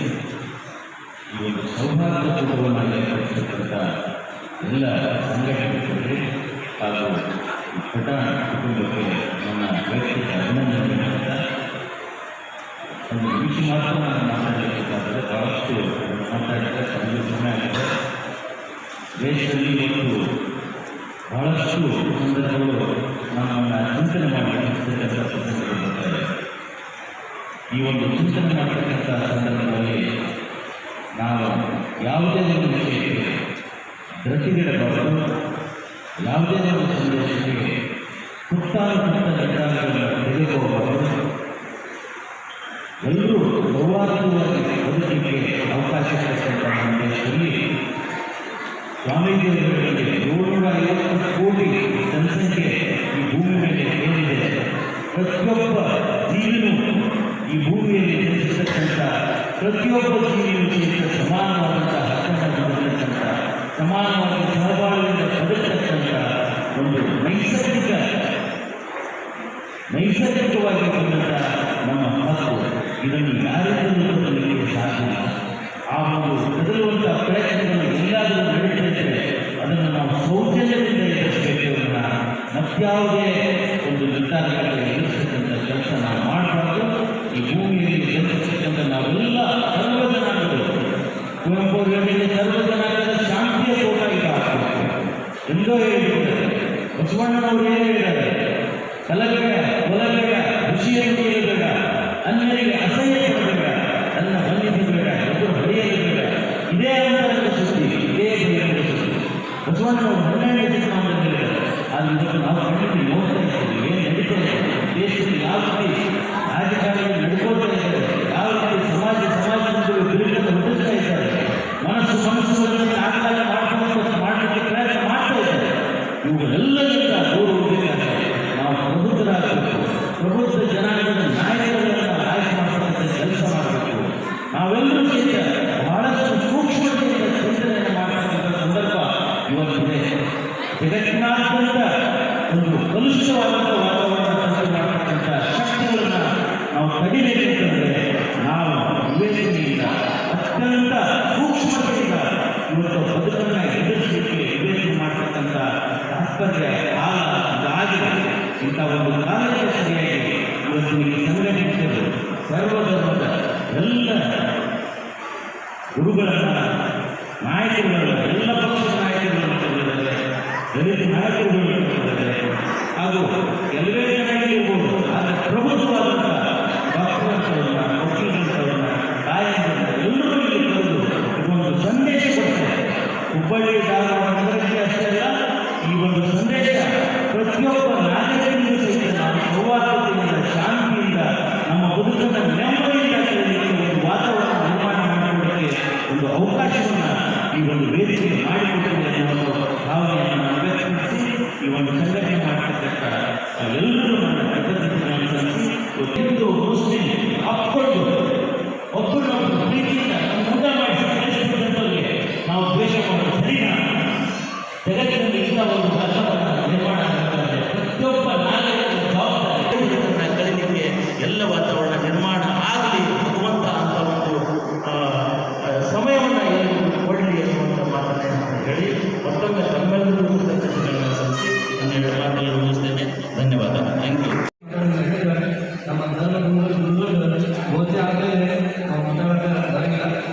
ಈ ಒಂದು ಸೌಹಾರ್ದಪೂರ್ವವನ್ನು ಏರ್ಪಡಿಸತಕ್ಕಂಥ ಎಲ್ಲ ಸಂಘಟನೆಗಳಿಗೆ ಹಾಗೂ ಪಟಾಣ್ ಕುಟುಂಬಕ್ಕೆ ನನ್ನ ವೈಯಕ್ತಿಕ ಅಭಿನಂದನೆಗಳಿಂದ ಒಂದು ನಿಮಿಷ ಮಾತ್ರ ನಾನು ಮಾತಾಡಬೇಕಾದರೆ ಬಹಳಷ್ಟು ಮಾತಾಡಿದರೆ ಸಮಯ ಆಗಿದೆ. ದೇಶದಲ್ಲಿ ಇವತ್ತು ಬಹಳಷ್ಟು ಸಂದರ್ಭಗಳು ನಮ್ಮನ್ನು ಚಿಂತನೆ ಮಾಡತಕ್ಕಂಥ ಸಂದರ್ಭಗಳು ಬರ್ತಾರೆ. ಈ ಒಂದು ಚಿಂತನೆ ಮಾಡತಕ್ಕಂಥ ಸಂದರ್ಭದಲ್ಲಿ ನಾವು ಯಾವುದೇ ಒಂದು ವಿಷಯಕ್ಕೆ ಧೃತಿಗೆಡಬಾರದು, ಯಾವುದೇ ಒಂದು ಸಂದೇಶಕ್ಕೆ ಪುಟ್ಟ ನಿರ್ಧಾರಗಳನ್ನು ತೆಗೆದುಕೋಬಾರದು. ಎಲ್ಲರೂ ಸೌಹಾರ್ದವಾಗಿ ಬದುಕಲಿಕ್ಕೆ ಅವಕಾಶ ಕೊಟ್ಟಂಥ ನಮ್ಮ ದೇಶದಲ್ಲಿ ಸ್ವಾಮೀಜಿಯವರಿಗೆ 750 ಕೋಟಿ ಜನಸಂಖ್ಯೆ ಈ ಭೂಮಿ ಮೇಲೆ ಏನಿದೆ, ಪ್ರತಿಯೊಬ್ಬ ಜೀವಿನೂ ಈ ಭೂಮಿಯಲ್ಲಿ ಜನಿಸತಕ್ಕಂಥ ಪ್ರತಿಯೊಬ್ಬ ಜೀವಿಯೂ ಸಮಾನವಾದಂಥ ಹಕ್ಕನ್ನು ಹೊಂದತಕ್ಕಂಥ, ಸಮಾನವಾಗಿ ಸಹಬಾಳ್ವೆಯಿಂದ ಬದುಕತಕ್ಕಂಥ ಒಂದು ನೈಸರ್ಗಿಕವಾಗಿ ಬಂದಂಥ ನಮ್ಮ ಹಕ್ಕು. ಇದನ್ನು ಯಾರಿಂದಲೂ ಬದಲಿಗೆ ಸಾಧ್ಯ. ಆ ಒಂದು ಬದಲುವಂಥ ಪ್ರಯತ್ನಗಳು ಎಲ್ಲಾದರೂ ನಡೀತಾ ಇದ್ದರೆ ಅದನ್ನು ನಾವು ಸೌಜನ್ಯದಿಂದ ಎದುರಿಸಬೇಕು. ಮತ್ಯಾವುದೇ ಒಂದು ನಿರ್ಧಾರಗಳಿಗೆ ಎದುರಿಸತಕ್ಕಂಥ ಕೆಲಸ ನಾವು ಮಾಡಬಾರ್ದು. ಈ ಭೂಮಿಯಲ್ಲಿ ಜನಿಸತಕ್ಕಂಥ ನಾವೆಲ್ಲ ಸರ್ವಜನಾಂಗಗಳು, ಕುವೆಂಪು ಹೇಳಿದ ಸರ್ವಜನಾಂಗದ ಶಾಂತಿಯ ತೋಟ ಈಗ ಆಗಬೇಕು ಎಂದೋ ಹೇಳಿದ್ದಾರೆ. ಬಸವಣ್ಣನವರು ಏನು ಹೇಳಿದ್ದಾರೆ? ಕಲಬೇಡ, ಕೊಲಬೇಡ, ಋಷಿಯನ್ನು ಕೇಳಬೇಡ, ಅನ್ಯರಿಗೆ ಅಸಹ್ಯ ಪಡಬೇಡ, ನನ್ನ ಬಂಧಿಸಬೇಡ, ಎದುರು ಹೊಡೆಯಲೇಬೇಡ. ಇದೇ ಅಂತರಂಗ ಸುದ್ದಿ, ಇದೇ ಬಹಿರಂಗ ಸುದ್ದಿ. ಬಸವಣ್ಣನವರು 12ನೇ ಶತಮಾನದಲ್ಲಿ ಹೇಳಿದ್ದಾರೆ. ಆದರೆ ಇದನ್ನು ನಾವು ಕಣ್ಣಿಗೆ ನೋಡ್ತಾ ಇದ್ದೀವಿ. ಏನು ನಡೀತಾ ಇದೆ ದೇಶದಲ್ಲಿ, ಯಾವ ರೀತಿ ರಾಜಕಾರಣಗಳು ನಡ್ಕೊಳ್ತಾ ಇದ್ದಾರೆ, ಯಾವ ರೀತಿ ಸಮಾಜಗಳು ವಿರುದ್ಧ ಹೊರಡ್ತಾ ಇದ್ದಾರೆ, ಮನಸ್ಸುಗಳನ್ನು ಆಕಾಲ ಮಾಡಲಿಕ್ಕೆ ಪ್ರಯತ್ನ ಮಾಡ್ತಾ ಇದ್ದಾರೆ. ಇವುಗಳೆಲ್ಲರಿಂದ ದೂರ ಹೋಗಬೇಕಾದ್ರೆ ನಾವು ಪ್ರಬುದ್ಧರಾಗಬೇಕು. ಪ್ರಬುದ್ಧ ಜನಾಂಗದ ನಾಯಕರನ್ನು ಆಯ್ಕೆ ಮಾಡತಕ್ಕಂಥ ಕೆಲಸ ಮಾಡಬೇಕು. ನಾವೆಲ್ಲರೂ ಸಹಿತ ಇವತ್ತು ಬದುಕನ್ನು ಎದುರಿಸಲಿಕ್ಕೆ ವಿವೇಚನೆ ಮಾಡ್ತಕ್ಕಂಥ ತಾತ್ಪರ್ಯ ಕಾಲ ಇದಾಗಿದೆ. ಇಂಥ ಒಂದು ಕಾಲಕ್ಕೆ ಸರಿಯಾಗಿ ಇವತ್ತು ಈ ಸಂಘಟಿಸಿದರು ಸರ್ವಧರ್ಮದ ಎಲ್ಲ ಗುರುಗಳನ್ನು, ನಾಯಕರುಗಳನ್ನು, ಎಲ್ಲ ಪಕ್ಷದ ನಾಯಕರುಗಳನ್ನು ತಂದಿದ್ದಾರೆ, ದಲಿತ ನಾಯಕರುಗಳನ್ನು ತಂದಿದ್ದಾರೆ, ಹಾಗೂ ಎಲ್ಲವೇ ಚೆನ್ನಾಗಿರ್ಬೋದು. ಆದರೆ ಪ್ರಬುದ್ಧವಾದಂಥ ಡಾಕ್ಟರ್ಗಳನ್ನ, ವಕೀಲರನ್ನ, ತಾಯಂದಿರನ್ನ ಎಲ್ಲರೂ ಇಲ್ಲಿ ಕರೆದು ಇದೊಂದು ಸಂದೇಶ ಕೊಡ್ತಾರೆ. ಹುಬ್ಬಳ್ಳಿ ಧಾರವಾಡ ನಗರಕ್ಕೆ ಅಷ್ಟೇ ಅಲ್ಲ, ಈ ಒಂದು ಸಂದೇಶ ಪ್ರತಿಯೊಬ್ಬ ನಾಗರಿಕರಿಗೂ ಸಹಿತ ನಾವು ಸೌಹಾರ್ದತೆಯಿಂದ, ಶಾಂತಿಯಿಂದ, ನಮ್ಮ ಬದುಕನ್ನು ನೆಮ್ಮದಿಯಿಂದ ಕಳೆಯಲಿಕ್ಕೆ ಒಂದು ವಾತಾವರಣ ನಿರ್ಮಾಣ ಮಾಡಿಕೊಳ್ಳಕ್ಕೆ ಒಂದು ಅವಕಾಶವನ್ನು ಈ ಒಂದು ವೇದಿಕೆ ಮಾಡಿಕೊಟ್ಟಿದೆ ಅನ್ನೋ ಭಾವನೆಯನ್ನು ವ್ಯಕ್ತಪಡಿಸಿ ಈ ಒಂದು ಸಂಘಟನೆ ಮಾಡ್ತಕ್ಕಂಥ ಎಲ್ಲರೂ ನನ್ನ ಕೃತಜ್ಞತೆಗಳನ್ನು ಸಲ್ಲಿಸಿ ಒಂದು ಮುಸ್ಲಿಂ ಅಪ್ಕೊಂಡು ಒಬ್ಬರನ್ನೊಬ್ಬರು ಪ್ರೀತಿಯಿಂದ ನಮ್ಮ ಊಟ ಮಾಡಿಸಿ ಕಲಿಸಿದಂಥವ್ರಿಗೆ ನಾವು ದ್ವೇಷ ಮಾಡೋದು ಸರಿನಾ? ಜಗತ್ತಿನಲ್ಲಿ ಇಂಥ ಒಂದು ಧರ್ಮವನ್ನು ನಿರ್ಮಾಣ ಆಗ್ತದೆ. ಪ್ರತಿಯೊಬ್ಬ ನಾಗರಿಕರ ಜವಾಬ್ದಾರಿ ಕಲಿಲಿಕ್ಕೆ ಎಲ್ಲ ವಾತಾವರಣ ನಿರ್ಮಾಣ ಆಗಲಿ ಭಗವಂತ ಅಂತ ಒಂದು ಸಮಯವನ್ನು ಕೊಡಲಿ ಅನ್ನುವಂಥ ಮಾತನ್ನು ಹೇಳಿ ಮತ್ತೊಮ್ಮೆ ತಮ್ಮೆಲ್ಲರಿಗೂ ಕೃತಜ್ಞತೆಗಳನ್ನು ಸಲ್ಲಿಸಿ ನನ್ನ ಎರಡು ಮಾತುಗಳನ್ನು ಮುಗಿಸ್ತೇನೆ. ಧನ್ಯವಾದ. Thank you. ನಮ್ಮ ಧರ್ಮದ ಓದಿ ಆಗಲೇ ನಾವು ಮಾತಾಡೋಕ್ಕಾಗಿಲ್ಲ.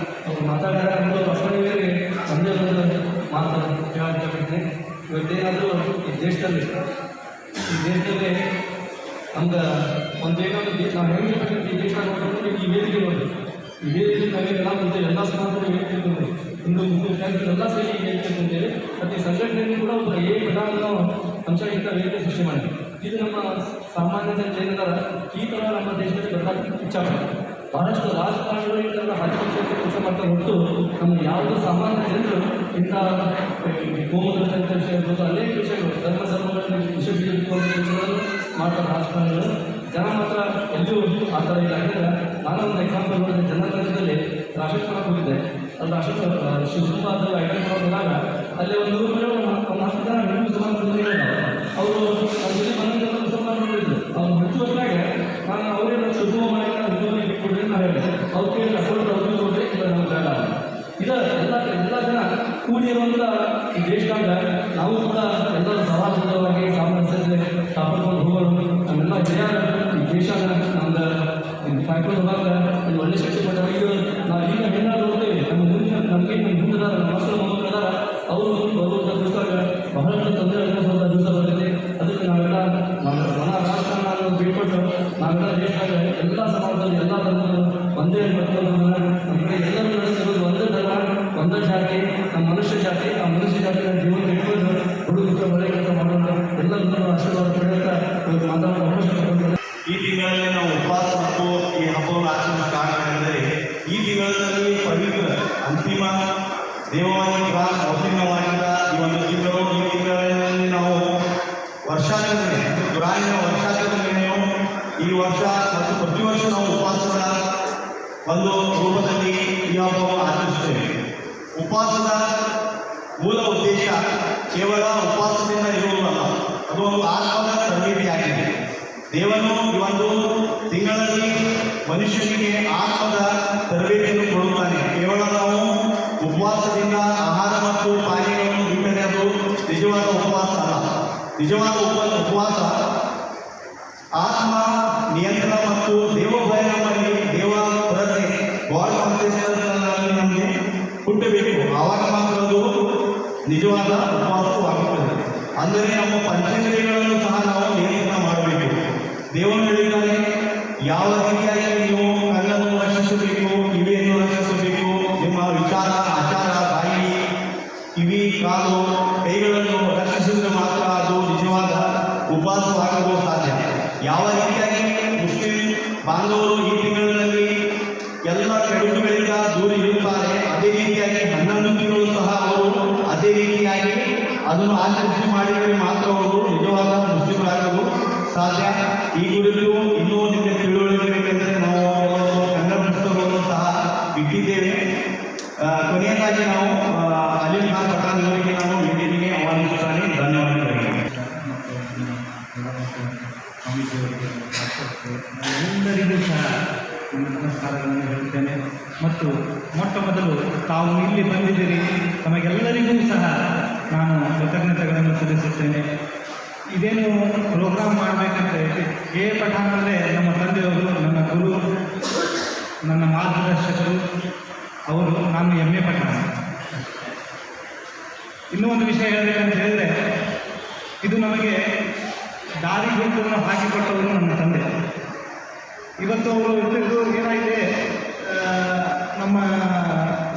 ಅವ್ರು ಮಾತಾಡೋಣ ಅಷ್ಟೊಂದಿಗೆ ಒಂದೇ ಒಂದು ಮಾತು ಕೇಳಾಕಿದ್ದೀನಿ. ಇವತ್ತೇನಾದರೂ ಈ ದೇಶದಲ್ಲಿ ನಮ್ಗೆ ಒಂದೇನಾದ್ರು ನಾವು ಹೇಗೆ ಈ ದೇಶದಾಗ ನೋಡಿದ್ರೆ ಈ ವೇದಿಕೆ ನೋಡಿ, ಈ ವೇದಿಕೆ ನಾವೇನೆಲ್ಲ ಮುಂದೆ ಎಲ್ಲ ಸಮಾಜದಲ್ಲಿ ಹೇಳ್ತಿರ್ತೀವಿ, ಹಿಂದೂ ಮುಸ್ಲಿಂ ಕ್ಯಾನ್ಸರ್ ಎಲ್ಲ ಸೇರಿ ಹೇಳ್ತಿರ್ತೀವಿ. ಮತ್ತು ಈ ಸಂಘಟನೆಯಲ್ಲಿ ಕೂಡ ಒಬ್ಬ ವಿಧಾನದ ಅಂಶ ಇಂಥ ವೇದಿಕೆ ಸೃಷ್ಟಿ ಮಾಡಿದ್ವಿ. ಇದು ನಮ್ಮ ಸಾಮಾನ್ಯ ಜನತೆ ಏನಿದ್ದಾರೆ ಈ ಥರ ನಮ್ಮ ದೇಶದಲ್ಲಿ ಬದಲಾಗಕ್ಕೆ ಇಚ್ಛಾಪಡ್ತಾರೆ. ಬಹಳಷ್ಟು ರಾಜಕಾರಣಿಗಳು ಇಂಥ ರಾಜಪಕ್ಷಕ್ಕೆ ಕೆಲಸ ಮಾಡ್ತಾ ಹೊರತು ನಮ್ಗೆ ಯಾವುದೋ ಸಾಮಾನ್ಯ ಜನರು ಇಂಥ ಗೋಮೂತ್ರದಂಥ ವಿಷಯ ಇರ್ಬೋದು, ಅನೇಕ ವಿಷಯಗಳು ಧರ್ಮಗಳಲ್ಲಿ ವಿಷಯಗಳನ್ನು ಮಾಡ್ತಾರೆ ರಾಜಕಾರಣಿಗಳು. ಜನ ಮಾತ್ರ ಎಲ್ಲೂ ಆ ಥರ ಇಲ್ಲ. ಯಾಕಂದರೆ ನಾನು ಒಂದು ಎಕ್ಸಾಂಪಲ್ ನೋಡಿದೆ. ಜನತಾಂತ್ರದಲ್ಲಿ ರಾಷ್ಟ್ರಕ್ಕೆ ಹೋಗಿದ್ದೆ. ಅಲ್ಲಿ ಶಿವಕುಮಾರ್ ಐಟಮ್ ಹೋದಾಗ ಅಲ್ಲಿ ಒಂದು ಒಂದು 10 ಜನ ಹಿಂದೂ ಸಮಾಜದಲ್ಲಿ ಅವರು ಅಲ್ಲಿ ಬಂದ ಮುಸಲ್ಮಾನರು ಅವ್ರು ಹೆಚ್ಚು ವರ್ಷಾಗ ನಾನು ಅವರೇ ಶುದ್ಧ ಮಾಡಿ ಹಿಂದೂರಿಗೆ ಬಿಟ್ಕೊಡ್ರಿ ನಾವು ಹೇಳಿದೆ. ಅವ್ರು ಕೇಳಿ ಅಕೌಂಟ್ ಅವ್ರಿಗೆ ನೋಡ್ರಿ, ಇಲ್ಲ ನಮ್ಗೆ ಬೇಡ. ಎಲ್ಲ ಜನ ಕೂಡಿರುವಂಥ ಈ ದೇಶದಾಗ ನಾವು ಕೂಡ ಎಲ್ಲರೂ ಸಮಾಜವಾಗಿ ಸಾಮರಸ್ಯತೆ ಕಾಪಾಡ್ಕೊಂಡು ಹೋಗೋದು ನಮ್ಮೆಲ್ಲ ಜಯ ಈ ದೇಶನ ನಮ್ದು ಕಾಯ್ಕೊಂಡು ಹೋದಾಗ ಒಂದು ಒಳ್ಳೆ ಶಕ್ತಿ ಪಟ್ಟ. ಈಗ ನಾವು ಈಗ ಏನಾದ್ರು ನೋಡ್ತೇವೆ, ನಮ್ಮ ಮುಂದಿನ ನಮಗೆ ಮುಂದಿನ ಮಕ್ಕಳು ಮೊಮ್ಮಕ್ಕಳದಾರ ಅವರು ಬರುವಂಥ ದಿವಸದಾಗ ಬಹಳಷ್ಟು ತೊಂದರೆ ಅನುಭವಿಸುವಂಥ ದಿವಸ ಬರ್ತೈತೆ. ಅದಕ್ಕೆ ನಾವೆಲ್ಲ ಮನ ರಾಜಕಾರಣ ಅನ್ನೋದು ಬಿಟ್ಕೊಟ್ಟು ನಾವೆಲ್ಲ ದೇಶದಾಗ ಎಲ್ಲ ಸಮಾಜದಲ್ಲಿ ಎಲ್ಲ ಧರ್ಮಗಳು ಒಂದೇ ಮಕ್ಕಳು ನಮ್ಮ ಕಡೆ ಎಲ್ಲರೂ ನಡೆಸಿರೋದು ಒಂದೇ ಧರ್ಮ, ಒಂದೇ ಜಾತಿ, ನಮ್ಮ ಮನುಷ್ಯ ಜಾತಿ. ಆ ಮನುಷ್ಯ ಜಾತಿಯ ಜೀವನ ಇಟ್ಕೊಂಡು ಹುಡುಗ ಒಳ್ಳೆ ಕೆಲಸ ಮಾಡುವಂಥ ಎಲ್ಲರೂ ಆಶೀರ್ವಾದ ಪಡೆಯುತ್ತಾ ಮಾತಾಡೋ ಅವಶ್ಯಕತೆ. ಈ ತಿಂಗಳಲ್ಲಿ ನಾವು ಉಪವಾಸ ಮತ್ತು ಈ ಹಬ್ಬವನ್ನು ಆಚರಣೆ ಕಾರಣವೆಂದರೆ ಈ ತಿಂಗಳಲ್ಲಿ ಪವಿತ್ರ ಅಂತಿಮ ದೇವವಾಣಿಕ ಮೌಲ್ಯವಾಣಿಕ ಈ ಒಂದು ತಿಂಗಳು. ಈ ತಿಂಗಳಲ್ಲಿ ನಾವು ವರ್ಷಾಚರಣೆ ಗ್ರಾಮೀಣ ವರ್ಷಾಚರಣೆಯನ್ನು ಈ ವರ್ಷ ಮತ್ತು ಪ್ರತಿ ವರ್ಷ ನಾವು ಉಪವಾಸದ ಒಂದು ರೂಪದಲ್ಲಿ ಈ ಹಬ್ಬವನ್ನು ಆಚರಿಸುತ್ತೇವೆ. ಉಪವಾಸದ ಮೂಲ ಉದ್ದೇಶ ಕೇವಲ ಉಪವಾಸದಿಂದ ಇರುವುದಲ್ಲ, ಅದು ಒಂದು ಆತ್ಮದ ತರಬೇತಿಯಾಗಿದೆ. ದೇವನು ಈ ಒಂದು ತಿಂಗಳಲ್ಲಿ ಮನುಷ್ಯನಿಗೆ ಆತ್ಮದ ತರಬೇತಿಯನ್ನು ಕೊಡುತ್ತಾನೆ. ಕೇವಲ ನಾವು ಉಪವಾಸದಿಂದ ಆಹಾರ ಮತ್ತು ಪಾನೀಯಗಳನ್ನು ಬಿಟ್ಟರೆ ಅದು ನಿಜವಾದ ಉಪವಾಸ ಅಲ್ಲ. ನಿಜವಾದ ಉಪವಾಸ ಆತ್ಮ ನಿಯಂತ್ರಣ ಮತ್ತು ದೇವಭಯ ನಮ್ಮಲ್ಲಿ, ದೇವ ಕೊರತೆ ಗಾಡ್ ಕಾನ್ಷಿಯಸ್ನೆಸ್ನಲ್ಲಿ ನಮಗೆ ಹುಟ್ಟಬೇಕು. ಆವಾಗ ಮಾತ್ರ ಅದು ನಿಜವಾದ ಉಪವಾಸವಾಗುತ್ತದೆ. ಅಂದರೆ ನಮ್ಮ ಪಂಚೇಂದ್ರಿಯಗಳನ್ನು ಸಹ ನಾವು ನಿಯಂತ್ರಣ ಮಾಡಬೇಕು. ದೇವರು ಹೇಳಿದ್ದಾನೆ, ಯಾವ ರೀತಿಯಾಗಿ ನೀವು ಕಣ್ಣನ್ನು ರಕ್ಷಿಸಬೇಕು, ಕಿವಿಯನ್ನು ರಕ್ಷಿಸಬೇಕು, ನಿಮ್ಮ ವಿಚಾರ ಆಚಾರ ಬಾಯಿ ಕಿವಿ ಕಾಲು ಕೈಗಳನ್ನು ರಕ್ಷಿಸಿದರೆ ಮಾತ್ರ ಅದು ನಿಜವಾದ ಉಪವಾಸವಾಗಲು ಸಾಧ್ಯ. ಯಾವ ರೀತಿಯಾಗಿ ಮುಸ್ಲಿಂ ಬಾಂಧವರು ಈ ತಿಂಗಳಿನಲ್ಲಿ ಎಲ್ಲ ಕೆಡುಕುಗಳಿಂದ ದೂರ ಇರುತ್ತಾರೆ, ಅದೇ ರೀತಿಯಾಗಿ 11 ತಿಂಗಳು ಸಹ ಅವರು ಅದೇ ರೀತಿಯಾಗಿ ಅದನ್ನು ಆಚರಿಸಿ ಮಾಡಿದರೆ ಮಾತ್ರ ಅವರು ನಿಜವಾದ ಮುಸ್ಲಿಮರಾಗಲು ಸಾಧ್ಯ. ಈ ಕುರಿತು ಇನ್ನೂ ನಿಮಗೆ ತಿಳುವಳಿಕೆ ಬೇಕೆಂದರೆ ನಾವು ಕನ್ನಡ ಪುಸ್ತಕಗಳನ್ನು ಸಹ ಇಟ್ಟಿದ್ದೇವೆ. ಕೊನೆಯದಾಗಿ ನಾವು ಅಲಿಂ ಖಾನ್ ಪಠಾಣ್ ಅವರಿಗೆ ನಾವು ವೇದಿಕೆಗೆ ಆಹ್ವಾನಿಸುತ್ತಾನೆ. ಧನ್ಯವಾದಗಳು. ಎಲ್ಲರಿಗೂ ಸಹ ನಮಸ್ಕಾರಗಳನ್ನು ಹೇಳುತ್ತೇನೆ. ಮತ್ತು ಮೊಟ್ಟ ಮೊದಲು ತಾವು ಇಲ್ಲಿ ಬಂದಿದ್ದೀರಿ, ತಮಗೆಲ್ಲರಿಗೂ ಸಹ ನಾನು ಕೃತಜ್ಞತೆಗಳನ್ನು ಸಲ್ಲಿಸುತ್ತೇನೆ. ಇದೇನು ಪ್ರೋಗ್ರಾಮ್ ಮಾಡಬೇಕಂದ್ರೆ ಎ ಪಠಾಣ್ ಅಂದರೆ ನಮ್ಮ ತಂದೆಯವರು, ನನ್ನ ಗುರು, ನನ್ನ ಮಾರ್ಗದರ್ಶಕರು ಅವರು. ನಾನು ಎಮ್ಮೆ ಪಠಾಣ್. ಇನ್ನೂ ಒಂದು ವಿಷಯ ಹೇಳಬೇಕಂತ ಹೇಳಿದರೆ, ಇದು ನಮಗೆ ದಾರಿಗುಂಟನ್ನು ಹಾಕಿಕೊಟ್ಟವರು ನನ್ನ ತಂದೆ. ಇವತ್ತು ಅವರು ಇದು ಏನಾಗಿದೆ, ನಮ್ಮ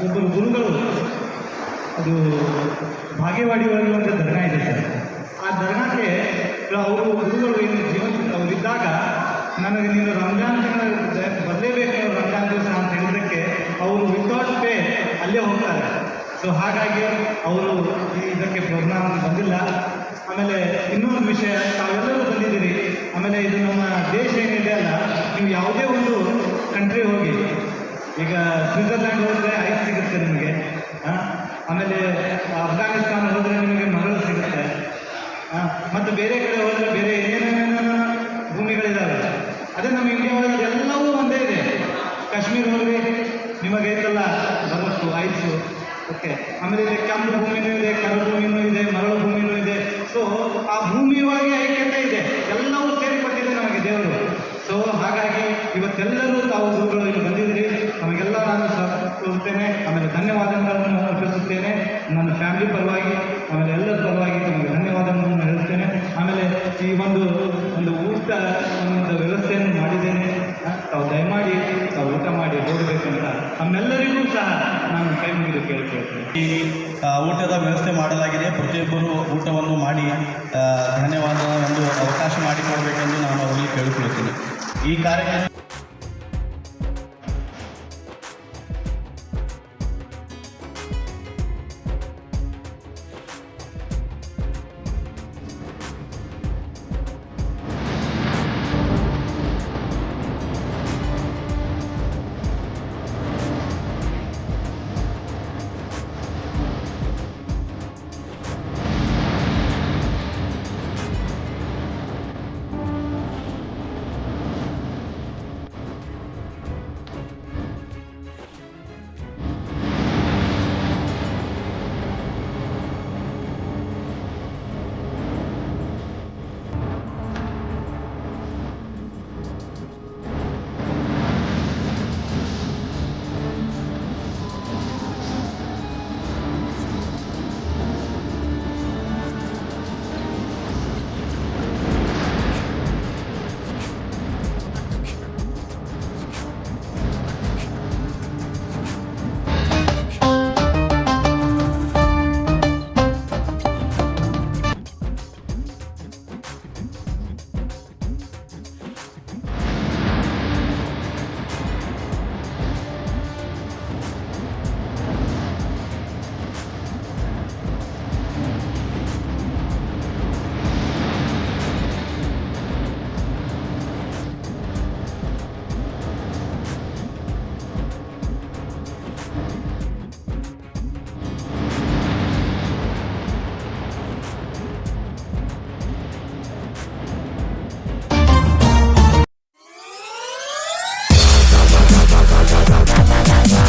ಒಬ್ಬರು ಗುರುಗಳು, ಅದು ಭಾಗ್ಯವಾಡಿ ಒಳಗೆ ಒಂದು ದರ್ಗಾ ಇದೆ ಸರ್. ಆ ದರ್ಗಾಕ್ಕೆ ಅವರು ಗುರುಗಳು ಏನು ಅವರಿದ್ದಾಗ ನನಗೆ ನೀನು ರಂಜಾನ್ ತಿಂಗಳ ಬರಲೇಬೇಕು, ನೀವು ರಂಜಾನ್ ದಿವಸ ಅಂತ ಹೇಳಿದ್ದಕ್ಕೆ ಅವರು ವಿತೌಟ್ ಪೇ ಅಲ್ಲೇ ಹೋಗ್ತಾರೆ. ಸೊ ಹಾಗಾಗಿ ಅವರು ಇದಕ್ಕೆ ಪ್ರೋಗ್ರಾಮ್ ಬಂದಿಲ್ಲ. ಆಮೇಲೆ ಇನ್ನೊಂದು ವಿಷಯ, ತಾವೆಲ್ಲರೂ ಬಂದಿದ್ದೀರಿ. ಆಮೇಲೆ ಇದು ನಮ್ಮ ದೇಶ ಏನಿದೆ ಅಲ್ಲ, ನೀವು ಯಾವುದೇ ಒಂದು ಕಂಟ್ರಿ ಹೋಗಿ, ಈಗ ಸ್ವಿಟ್ಜರ್ಲ್ಯಾಂಡ್ ಹೋದರೆ ಐಸ್ ಸಿಗುತ್ತೆ ನಿಮಗೆ, ಆಮೇಲೆ ಅಫ್ಘಾನಿಸ್ತಾನ ಹೋದರೆ ನಿಮಗೆ ಮರಳು ಸಿಗುತ್ತೆ, ಮತ್ತು ಬೇರೆ ಕಡೆ ಹೋದರೆ ಬೇರೆ ಏನೇನೇನೇನೋ ಭೂಮಿಗಳಿದ್ದಾವೆ. ಅದೇ ನಮ್ಮ ಇಂಡಿಯಾ ಒಳಗೆ ಎಲ್ಲವೂ ಒಂದೇ ಇದೆ. ಕಾಶ್ಮೀರ ಹೋಗಿ ನಿಮಗೆ ಐತಲ್ಲ ಬರತ್ತು ಐಸು, ಓಕೆ. ಆಮೇಲೆ ಇದೆ ಕೆಂಪು ಭೂಮಿನೂ ಇದೆ, ಕರು ಭೂಮಿನೂ ಇದೆ, ಮರಳು ಭೂಮಿನೂ ಇದೆ. ಸೊ ಆ ಭೂಮಿಯೊಳಗೆ ಐಕ್ಯತೆ ಇದೆ, ಎಲ್ಲವೂ ಸೇರಿಕೊಟ್ಟಿದೆ ನಮಗೆ ದೇವರು. ಸೊ ಹಾಗಾಗಿ ಇವತ್ತೆಲ್ಲರೂ ತಾವು ಗುರುಗಳು ಇಲ್ಲಿ ಬಂದಿದ್ದೀರಿ, ನಮಗೆಲ್ಲ ನಾನು ಕೊಡುತ್ತೇನೆ. ಆಮೇಲೆ ಧನ್ಯವಾದಗಳನ್ನು ಅರ್ಪಿಸುತ್ತೇನೆ ನನ್ನ ಫ್ಯಾಮಿಲಿ ಪರವಾಗಿ, ಆಮೇಲೆ ಎಲ್ಲರ ಪರವಾಗಿ ನಮಗೆ ಧನ್ಯವಾದಗಳನ್ನು ಹೇಳುತ್ತೇನೆ. ಆಮೇಲೆ ಈ ಒಂದು ಊಟ ಒಂದು ವ್ಯವಸ್ಥೆಯನ್ನು ಮಾಡಿದ್ದೇನೆ. ತಾವು ದಯಮಾಡಿ ತಾವು ಊಟ ಮಾಡಿ ಹೋಗಬೇಕಂತ ನಮ್ಮೆಲ್ಲರಿಗೂ ಸಹ ನಾನು ಕೈ ಮುಗಿದು ಕೇಳ್ಕೊಳ್ತೇನೆ. ಈ ಊಟದ ವ್ಯವಸ್ಥೆ ಮಾಡಲಾಗಿದೆ. ಪ್ರತಿಯೊಬ್ಬರು ಊಟವನ್ನು ಮಾಡಿ ಧನ್ಯವಾದ ಒಂದು ಅವಕಾಶ ಮಾಡಿಕೊಡಬೇಕೆಂದು ನಾನು ಅವರಲ್ಲಿ ಕೇಳಿಕೊಳ್ಳುತ್ತೇನೆ. ಈ ಕಾರ್ಯಕ್ರಮ